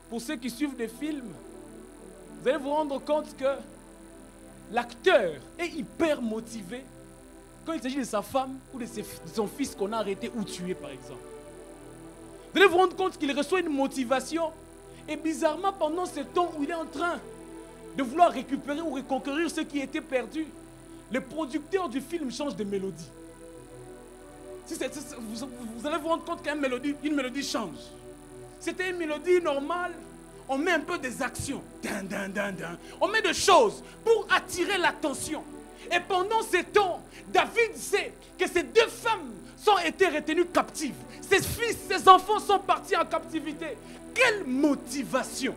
pour ceux qui suivent des films, vous allez vous rendre compte que l'acteur est hyper motivé quand il s'agit de sa femme ou de son fils qu'on a arrêté ou tué par exemple. Vous allez vous rendre compte qu'il reçoit une motivation. Et bizarrement, pendant ce temps où il est en train de vouloir récupérer ou reconquérir ce qui était perdu, le producteur du film change de mélodie. Vous allez vous rendre compte qu'une mélodie change. C'était une mélodie normale, on met un peu des actions. On met des choses pour attirer l'attention. Et pendant ce temps, David sait que ces deux femmes ont été retenues captives. Ses fils, ses enfants sont partis en captivité. Quelle motivation!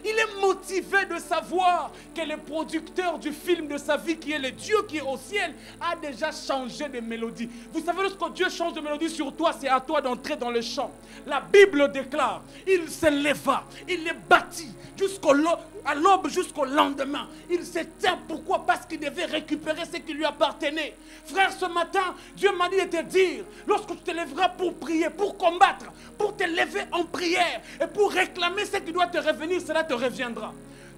Il est motivé de savoir que le producteur du film de sa vie, qui est le Dieu qui est au ciel, a déjà changé de mélodie. Vous savez, lorsque Dieu change de mélodie sur toi, c'est à toi d'entrer dans le chant. La Bible déclare, il se leva, il est bâti à l'aube jusqu'au lendemain. Il se tient. Pourquoi? Parce qu'il devait récupérer ce qui lui appartenait. Frère, ce matin, Dieu m'a dit de te dire, lorsque tu te lèveras pour prier, pour combattre, pour te lever en prière et pour réclamer ce qui doit te revenir, cela te reviendra.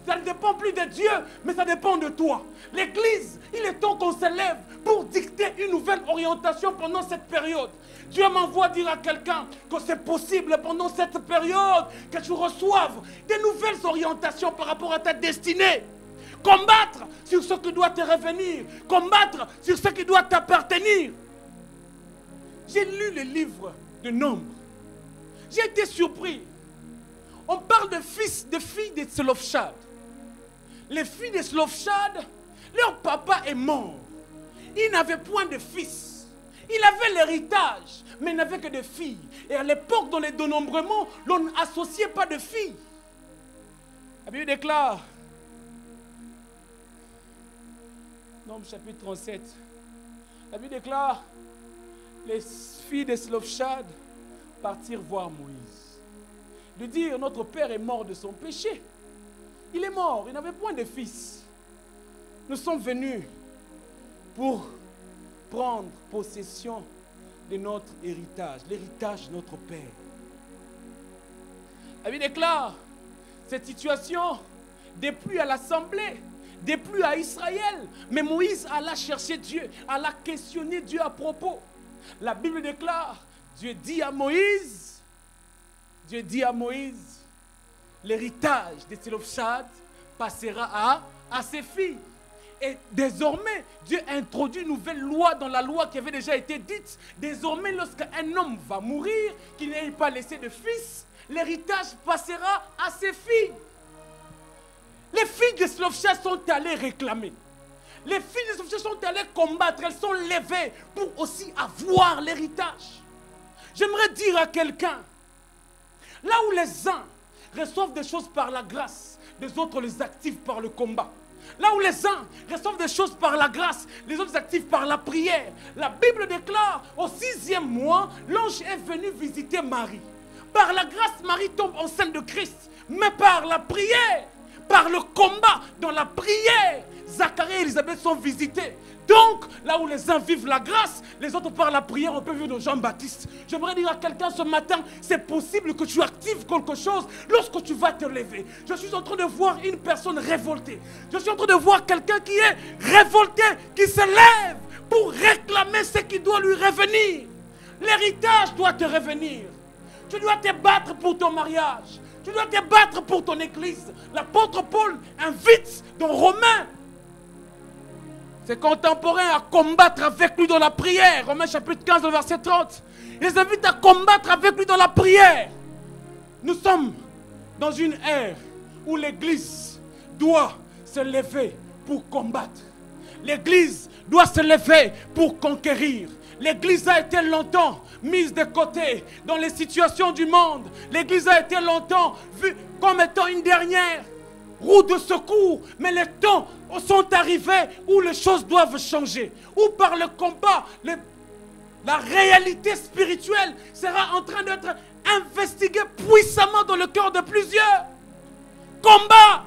Ça ne dépend plus de Dieu, mais ça dépend de toi. L'Église, il est temps qu'on se lève pour dicter une nouvelle orientation pendant cette période. Dieu m'envoie dire à quelqu'un que c'est possible pendant cette période que tu reçoives des nouvelles orientations par rapport à ta destinée. Combattre sur ce qui doit te revenir. Combattre sur ce qui doit t'appartenir. J'ai lu le livre de Nombre. J'ai été surpris. On parle de fils, de filles de Tselofchad. Les filles de Tselofchad, leur papa est mort. Ils n'avaient point de fils. Il avait l'héritage, mais il n'avait que des filles. Et à l'époque, dans les dénombrements, l'on n'associait pas de filles. La Bible déclare, Nombre chapitre 37, la Bible déclare, les filles de Tselofchad partirent voir Moïse. De dire, notre père est mort de son péché. Il est mort, il n'avait point de fils. Nous sommes venus pour prendre possession de notre héritage, l'héritage de notre père. La Bible déclare, cette situation déplut à l'assemblée, déplut à Israël. Mais Moïse alla chercher Dieu, alla questionner Dieu à propos. La Bible déclare, Dieu dit à Moïse, l'héritage de Tselofchad passera à ses filles. Et désormais, Dieu introduit une nouvelle loi dans la loi qui avait déjà été dite. Désormais, lorsqu'un homme va mourir, qu'il n'ait pas laissé de fils, l'héritage passera à ses filles. Les filles de Tselofchad sont allées réclamer. Les filles de Tselofchad sont allées combattre. Elles sont levées pour aussi avoir l'héritage. J'aimerais dire à quelqu'un, là où les uns reçoivent des choses par la grâce, les autres les activent par le combat. Là où les uns reçoivent des choses par la grâce, les autres activent par la prière. La Bible déclare, au 6e mois, l'ange est venu visiter Marie. Par la grâce, Marie tombe enceinte de Christ. Mais par la prière, par le combat, dans la prière, Zacharie et Élisabeth sont visités. Donc, là où les uns vivent la grâce, les autres par la prière, on peut vivre de Jean-Baptiste. J'aimerais dire à quelqu'un ce matin, c'est possible que tu actives quelque chose lorsque tu vas te lever. Je suis en train de voir une personne révoltée. Je suis en train de voir quelqu'un qui est révolté, qui se lève pour réclamer ce qui doit lui revenir. L'héritage doit te revenir. Tu dois te battre pour ton mariage. Tu dois te battre pour ton église. L'apôtre Paul invite dans Romains ses contemporains à combattre avec lui dans la prière. Romains chapitre 15, verset 30. Il les invite à combattre avec lui dans la prière. Nous sommes dans une ère où l'église doit se lever pour combattre. L'église doit se lever pour conquérir. L'église a été longtemps mise de côté dans les situations du monde. L'église a été longtemps vue comme étant une dernière roue de secours. Mais les temps sont arrivés où les choses doivent changer. Où par le combat, la réalité spirituelle sera en train d'être investiguée puissamment dans le cœur de plusieurs. Combat!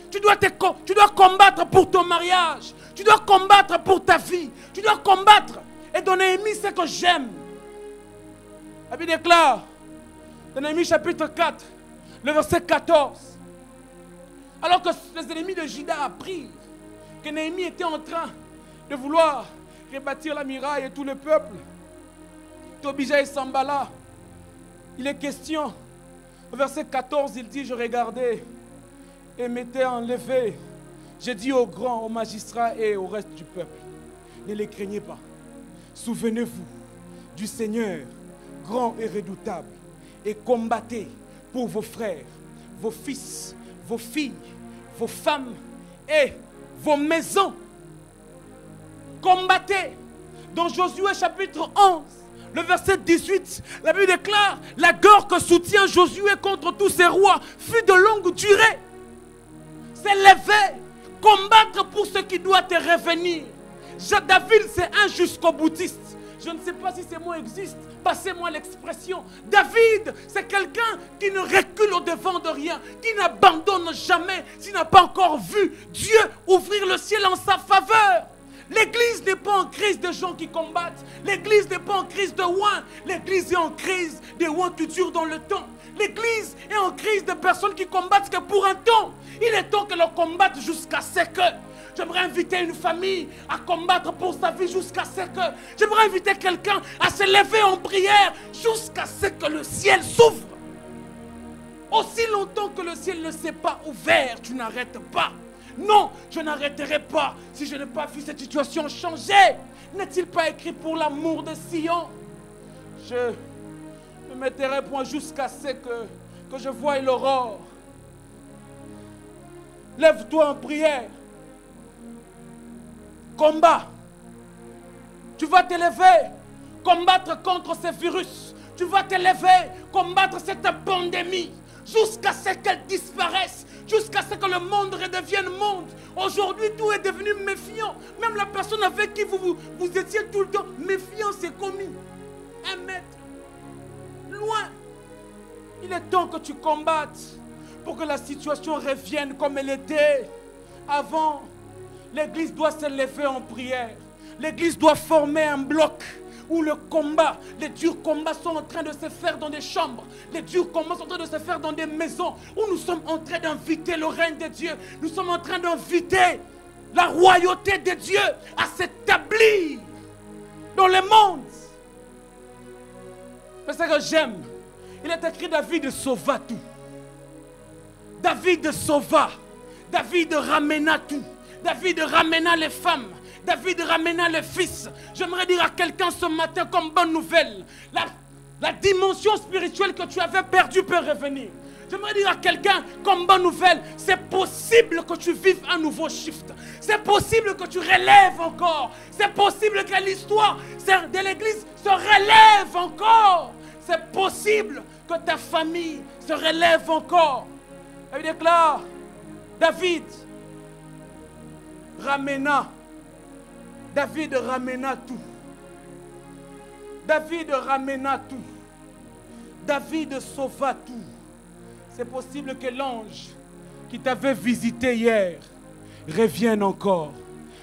Tu dois combattre pour ton mariage. Tu dois combattre pour ta vie. Tu dois combattre. Et dans Néhémie, c'est que j'aime. La Bible déclare, dans Néhémie chapitre 4, le verset 14. Alors que les ennemis de Juda apprirent que Néhémie était en train de vouloir rebâtir la muraille et tout le peuple, Tobija et Sambala, il est question, au verset 14, il dit, je regardais et m'étais enlevé. J'ai dit aux grands, aux magistrats et au reste du peuple, ne les craignez pas. Souvenez-vous du Seigneur, grand et redoutable, et combattez pour vos frères, vos fils, vos filles, vos femmes et vos maisons. Combattez. Dans Josué chapitre 11, le verset 18, la Bible déclare, la guerre que soutient Josué contre tous ses rois fut de longue durée. C'est lever, combattre pour ce qui doit te revenir. David, c'est un jusqu'au boutiste. Je ne sais pas si ces mots existent. Passez-moi l'expression. David, c'est quelqu'un qui ne recule au devant de rien, qui n'abandonne jamais, s'il n'a pas encore vu Dieu ouvrir le ciel en sa faveur. L'église n'est pas en crise de gens qui combattent. L'église n'est pas en crise de oins. L'église est en crise des oins qui durent dans le temps. L'église est en crise de personnes qui combattent que pour un temps. Il est temps que l'on combatte jusqu'à ce que. J'aimerais inviter une famille à combattre pour sa vie jusqu'à ce que. J'aimerais inviter quelqu'un à se lever en prière jusqu'à ce que le ciel s'ouvre. Aussi longtemps que le ciel ne s'est pas ouvert, tu n'arrêtes pas. Non, je n'arrêterai pas si je n'ai pas vu cette situation changer. N'est-il pas écrit pour l'amour de Sion? Je me mettrai point jusqu'à ce que je voie l'aurore. Lève-toi en prière. Combat. Tu vas te lever, combattre contre ces virus. Tu vas te lever, combattre cette pandémie jusqu'à ce qu'elle disparaisse, jusqu'à ce que le monde redevienne monde. Aujourd'hui, tout est devenu méfiant. Même la personne avec qui vous étiez tout le temps méfiant, c'est commis. 1 mètre loin. Il est temps que tu combattes pour que la situation revienne comme elle était avant. L'église doit se lever en prière. L'église doit former un bloc où le combat, les durs combats sont en train de se faire dans des chambres. Les durs combats sont en train de se faire dans des maisons où nous sommes en train d'inviter le règne de Dieu. Nous sommes en train d'inviter la royauté de Dieu à s'établir dans le monde. C'est ça que j'aime. Il est écrit David sauva tout. David sauva. David ramena tout. David ramena les femmes. David ramena les fils. J'aimerais dire à quelqu'un ce matin comme bonne nouvelle, la dimension spirituelle que tu avais perdue peut revenir. J'aimerais dire à quelqu'un comme bonne nouvelle, c'est possible que tu vives un nouveau shift. C'est possible que tu relèves encore. C'est possible que l'histoire de l'église se relève encore. C'est possible que ta famille se relève encore. Il déclare, David ramena tout. David ramena tout. David sauva tout. C'est possible que l'ange qui t'avait visité hier, revienne encore.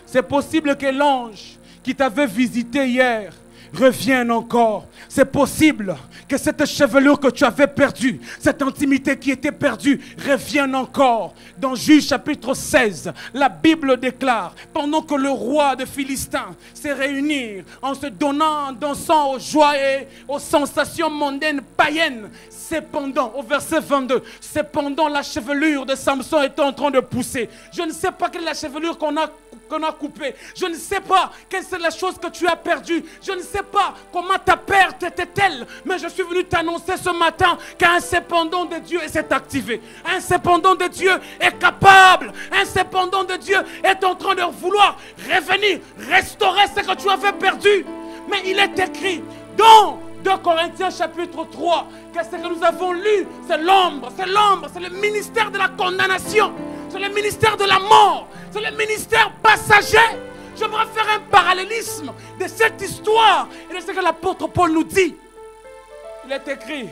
C'est possible que l'ange qui t'avait visité hier revienne encore. C'est possible que cette chevelure que tu avais perdue, cette intimité qui était perdue, revienne encore. Dans Juge chapitre 16, la Bible déclare, pendant que le roi de Philistins s'est réuni en se donnant, en dansant aux joies et aux sensations mondaines païennes, cependant, au verset 22, cependant la chevelure de Samson était en train de pousser. Je ne sais pas quelle est la chevelure qu'on a coupée. Je ne sais pas quelle est la chose que tu as perdue. Je ne sais pas comment ta perte était-elle. Mais je suis venu t'annoncer ce matin qu'un cependant de Dieu s'est activé. Un cependant de Dieu est capable. Un cependant de Dieu est en train de vouloir revenir, restaurer ce que tu avais perdu. Mais il est écrit dans 2 Corinthiens chapitre 3 que ce que nous avons lu, c'est l'ombre, c'est le ministère de la condamnation, c'est le ministère de la mort, c'est le ministère passager. J'aimerais faire un parallélisme de cette histoire et de ce que l'apôtre Paul nous dit. Il est écrit,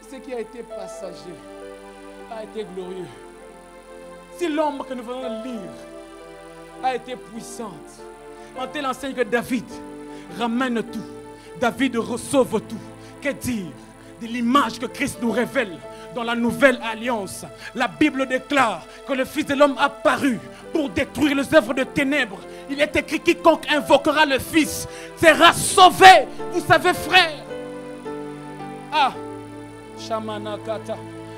ce qui a été passager a été glorieux. Si l'ombre que nous venons de lire a été puissante, quand elle enseigne que David ramène tout, David sauve tout, que dire de l'image que Christ nous révèle dans la nouvelle alliance? La Bible déclare que le Fils de l'homme a paru pour détruire les œuvres de ténèbres. Il est écrit, quiconque invoquera le Fils sera sauvé. Vous savez, frère, Shamanakata,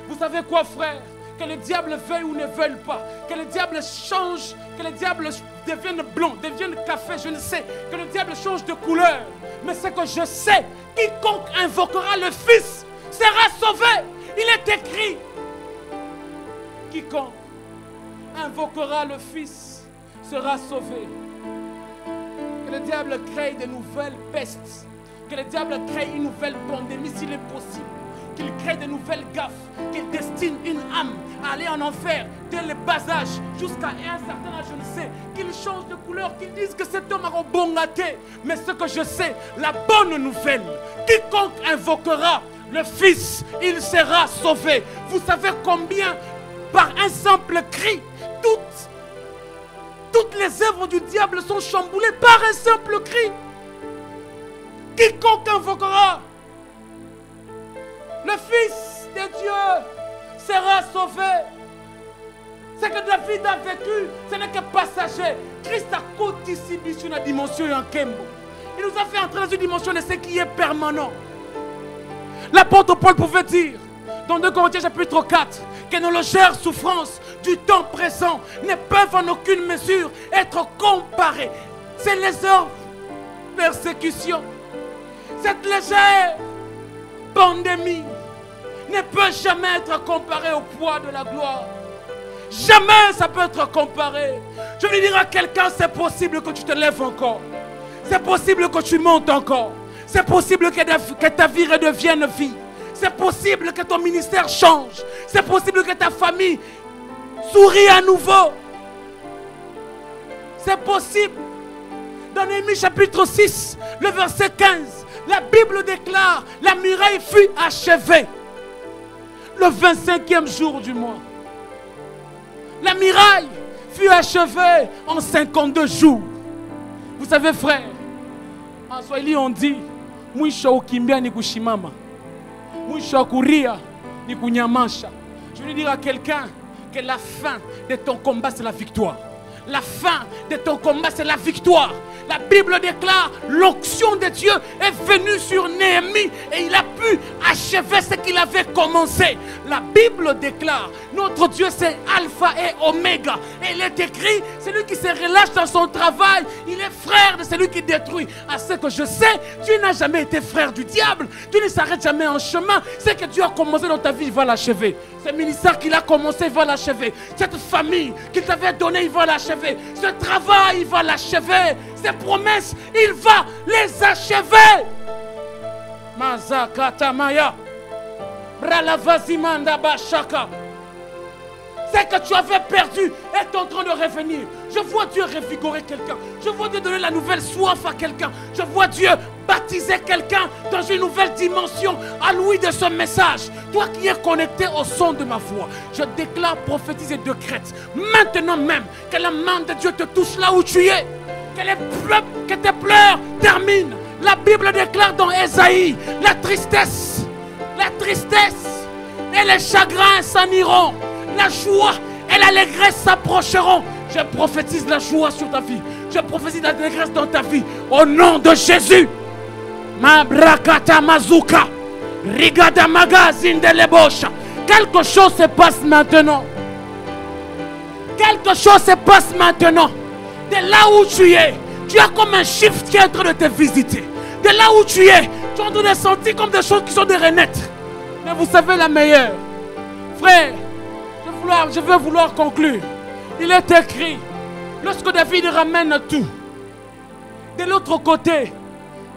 vous savez quoi, frère? Que le diable veuille ou ne veuille pas, que le diable change, que le diable devienne blanc, devienne café, je ne sais, que le diable change de couleur. Mais ce que je sais, quiconque invoquera le Fils sera sauvé. Il est écrit, quiconque invoquera le Fils sera sauvé. Que le diable crée de nouvelles pestes, que le diable crée une nouvelle pandémie s'il est possible, qu'il crée de nouvelles gaffes, qu'il destine une âme à aller en enfer dès le bas âge jusqu'à un certain âge, je ne sais, qu'il change de couleur, qu'il dise que cet homme a rebongaté. Mais ce que je sais, la bonne nouvelle, quiconque invoquera le Fils, il sera sauvé. Vous savez combien, par un simple cri, toutes les œuvres du diable sont chamboulées par un simple cri. Quiconque invoquera le Fils de Dieu sera sauvé. Ce que David a vécu, ce n'est que passager. Christ a côté ici sur la dimension en Kembo. Il nous a fait entrer dans une dimension de ce qui est permanent. L'apôtre Paul pouvait dire dans 2 Corinthiens chapitre 4 que nos légères souffrances du temps présent ne peuvent en aucune mesure être comparées. Ces légères persécutions, cette légère pandémie ne peut jamais être comparée au poids de la gloire. Jamais ça peut être comparé. Je veux dire à quelqu'un, c'est possible que tu te lèves encore. C'est possible que tu montes encore. C'est possible que ta vie redevienne vie. C'est possible que ton ministère change. C'est possible que ta famille sourit à nouveau. C'est possible. Dans Néhémie chapitre 6, le verset 15, la Bible déclare, la muraille fut achevée le 25e jour du mois. La muraille fut achevée en 52 jours. Vous savez, frère, en Swahili on dit mwisho ukimbia ni kushimama, mwisho kuria ni kunyamasha. Je veux dire à quelqu'un que la fin de ton combat c'est la victoire. La fin de ton combat c'est la victoire. La Bible déclare, l'onction de Dieu est venue sur Néhémie et il a pu achever ce qu'il avait commencé. La Bible déclare, notre Dieu c'est Alpha et Oméga. Et il est écrit, celui qui se relâche dans son travail, il est frère de celui qui détruit. À ce que je sais, tu n'as jamais été frère du diable. Tu ne s'arrêtes jamais en chemin. Ce que Dieu a commencé dans ta vie, il va l'achever. Ce ministère qu'il a commencé, il va l'achever. Cette famille qu'il t'avait donnée, il va l'achever. Ce travail, il va l'achever. Ces promesses, il va les achever. Mazakatamaya. Bralavazimanda Bashaka. Ce que tu avais perdu est en train de revenir. Je vois Dieu revigorer quelqu'un. Je vois Dieu donner la nouvelle soif à quelqu'un. Je vois Dieu baptiser quelqu'un dans une nouvelle dimension à l'ouïe de ce message. Toi qui es connecté au son de ma voix, je déclare, prophétise et décrète maintenant même que la main de Dieu te touche là où tu es. Que tes pleurs terminent. La Bible déclare dans Ésaïe, la tristesse et les chagrins s'en iront. La joie et l'allégresse s'approcheront. Je prophétise la joie sur ta vie. Je prophétise l'allégresse dans ta vie. Au nom de Jésus. Mabrakata mazuka. Rigada magazine de l'ébauche. Quelque chose se passe maintenant. Quelque chose se passe maintenant. De là où tu es, tu as comme un shift qui est en train de te visiter. De là où tu es, tu es en train de sentir comme des choses qui sont de renaître. Mais vous savez la meilleure. Frère, je veux vouloir conclure. Il est écrit, lorsque David ramène tout, de l'autre côté,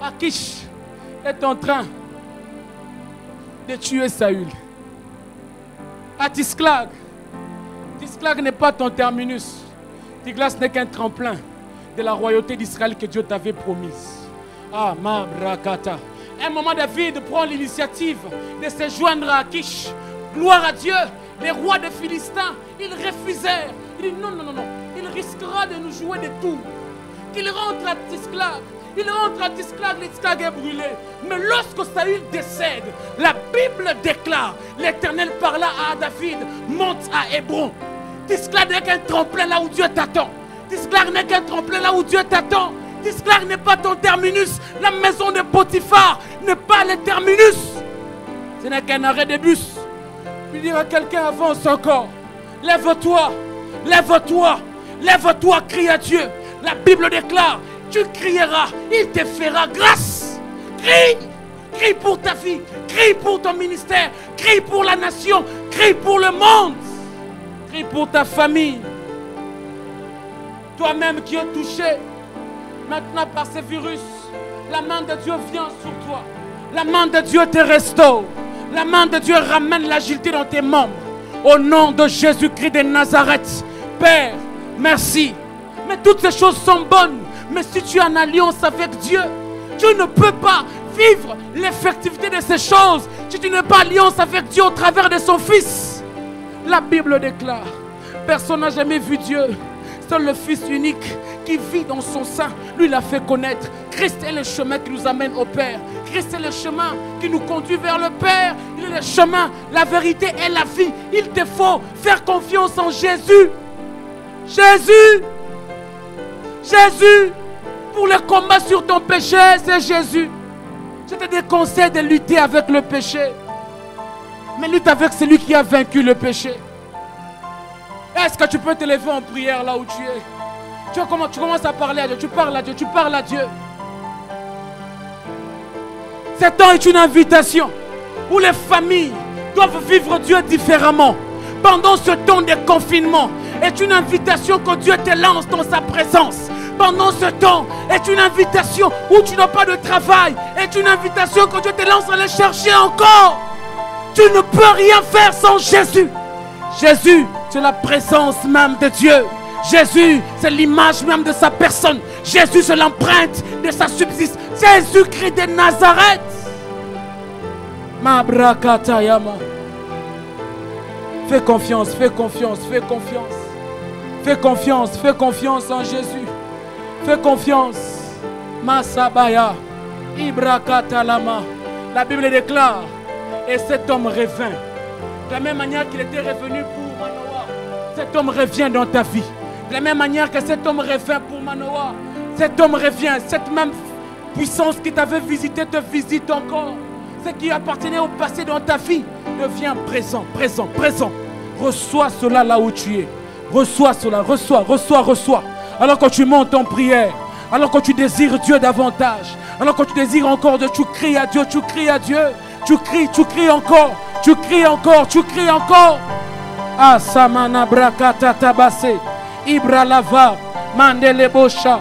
Akish est en train de tuer Saül. À Ticlag n'est pas ton terminus. Ticlag n'est qu'un tremplin de la royauté d'Israël que Dieu t'avait promise. Ah, Mabrakata. À un moment, David prend l'initiative de se joindre à Akish. Gloire à Dieu. Les rois des Philistins, ils refusèrent. Ils disent non, non, non, non. Il risquera de nous jouer des tours. Qu'il rentre à Ticlag. Il rentre à Ticlag, Ticlag est brûlé. Mais lorsque Saül décède, la Bible déclare, l'Éternel parla à David, monte à Hébron. Ticlag n'est qu'un tremplin là où Dieu t'attend. Ticlag n'est qu'un tremplin là où Dieu t'attend. Ticlag n'est pas ton terminus. La maison de Potiphar n'est pas le terminus. Ce n'est qu'un arrêt de bus. Puis dire à quelqu'un, avance encore. Lève-toi, lève-toi, lève-toi, crie à Dieu. La Bible déclare, tu crieras, il te fera grâce. Crie, crie pour ta vie, crie pour ton ministère, crie pour la nation, crie pour le monde, crie pour ta famille. Toi-même qui es touché maintenant par ce virus, la main de Dieu vient sur toi. La main de Dieu te restaure. La main de Dieu ramène l'agilité dans tes membres. Au nom de Jésus-Christ de Nazareth. Père, merci. Mais toutes ces choses sont bonnes. Mais si tu es en alliance avec Dieu, tu ne peux pas vivre l'effectivité de ces choses si tu n'es pas en alliance avec Dieu au travers de son Fils. La Bible déclare, personne n'a jamais vu Dieu. Seul le Fils unique qui vit dans son sein, lui l'a fait connaître. Christ est le chemin qui nous amène au Père. Christ est le chemin qui nous conduit vers le Père. Il est le chemin, la vérité et la vie. Il te faut faire confiance en Jésus. Jésus. Jésus. Pour le combat sur ton péché, c'est Jésus. Je te déconseille de lutter avec le péché. Mais lutte avec celui qui a vaincu le péché. Est-ce que tu peux te lever en prière là où tu es? Tu commences à parler à Dieu, tu parles à Dieu, tu parles à Dieu. Ce temps est une invitation où les familles doivent vivre Dieu différemment. Pendant ce temps de confinement, est une invitation que Dieu te lance dans sa présence. Pendant ce temps, est une invitation où tu n'as pas de travail. Est une invitation que Dieu te lance à aller chercher encore. Tu ne peux rien faire sans Jésus. Jésus, c'est la présence même de Dieu. Jésus, c'est l'image même de sa personne. Jésus, c'est l'empreinte de sa subsistance. Jésus-Christ de Nazareth. Mabrakatayama. Fais confiance, fais confiance, fais confiance. Fais confiance, fais confiance en Jésus. Fais confiance. Masabaya. Ibrakatalama. La Bible déclare, et cet homme revint. De la même manière qu'il était revenu pour Manoah, cet homme revient dans ta vie. De la même manière que cet homme revient pour Manoah, cet homme revient. Cette même puissance qui t'avait visité te visite encore. Ce qui appartenait au passé dans ta vie devient présent, présent, présent. Reçois cela là où tu es. Reçois cela, reçois. Alors que tu montes en prière, alors que tu désires Dieu davantage, alors que tu désires encore Dieu, tu cries à Dieu, tu cries à Dieu. Tu cries encore, tu cries encore, tu cries encore. Ah, Samana Brakata Tabase, Ibra Lava, Mandele Bosha.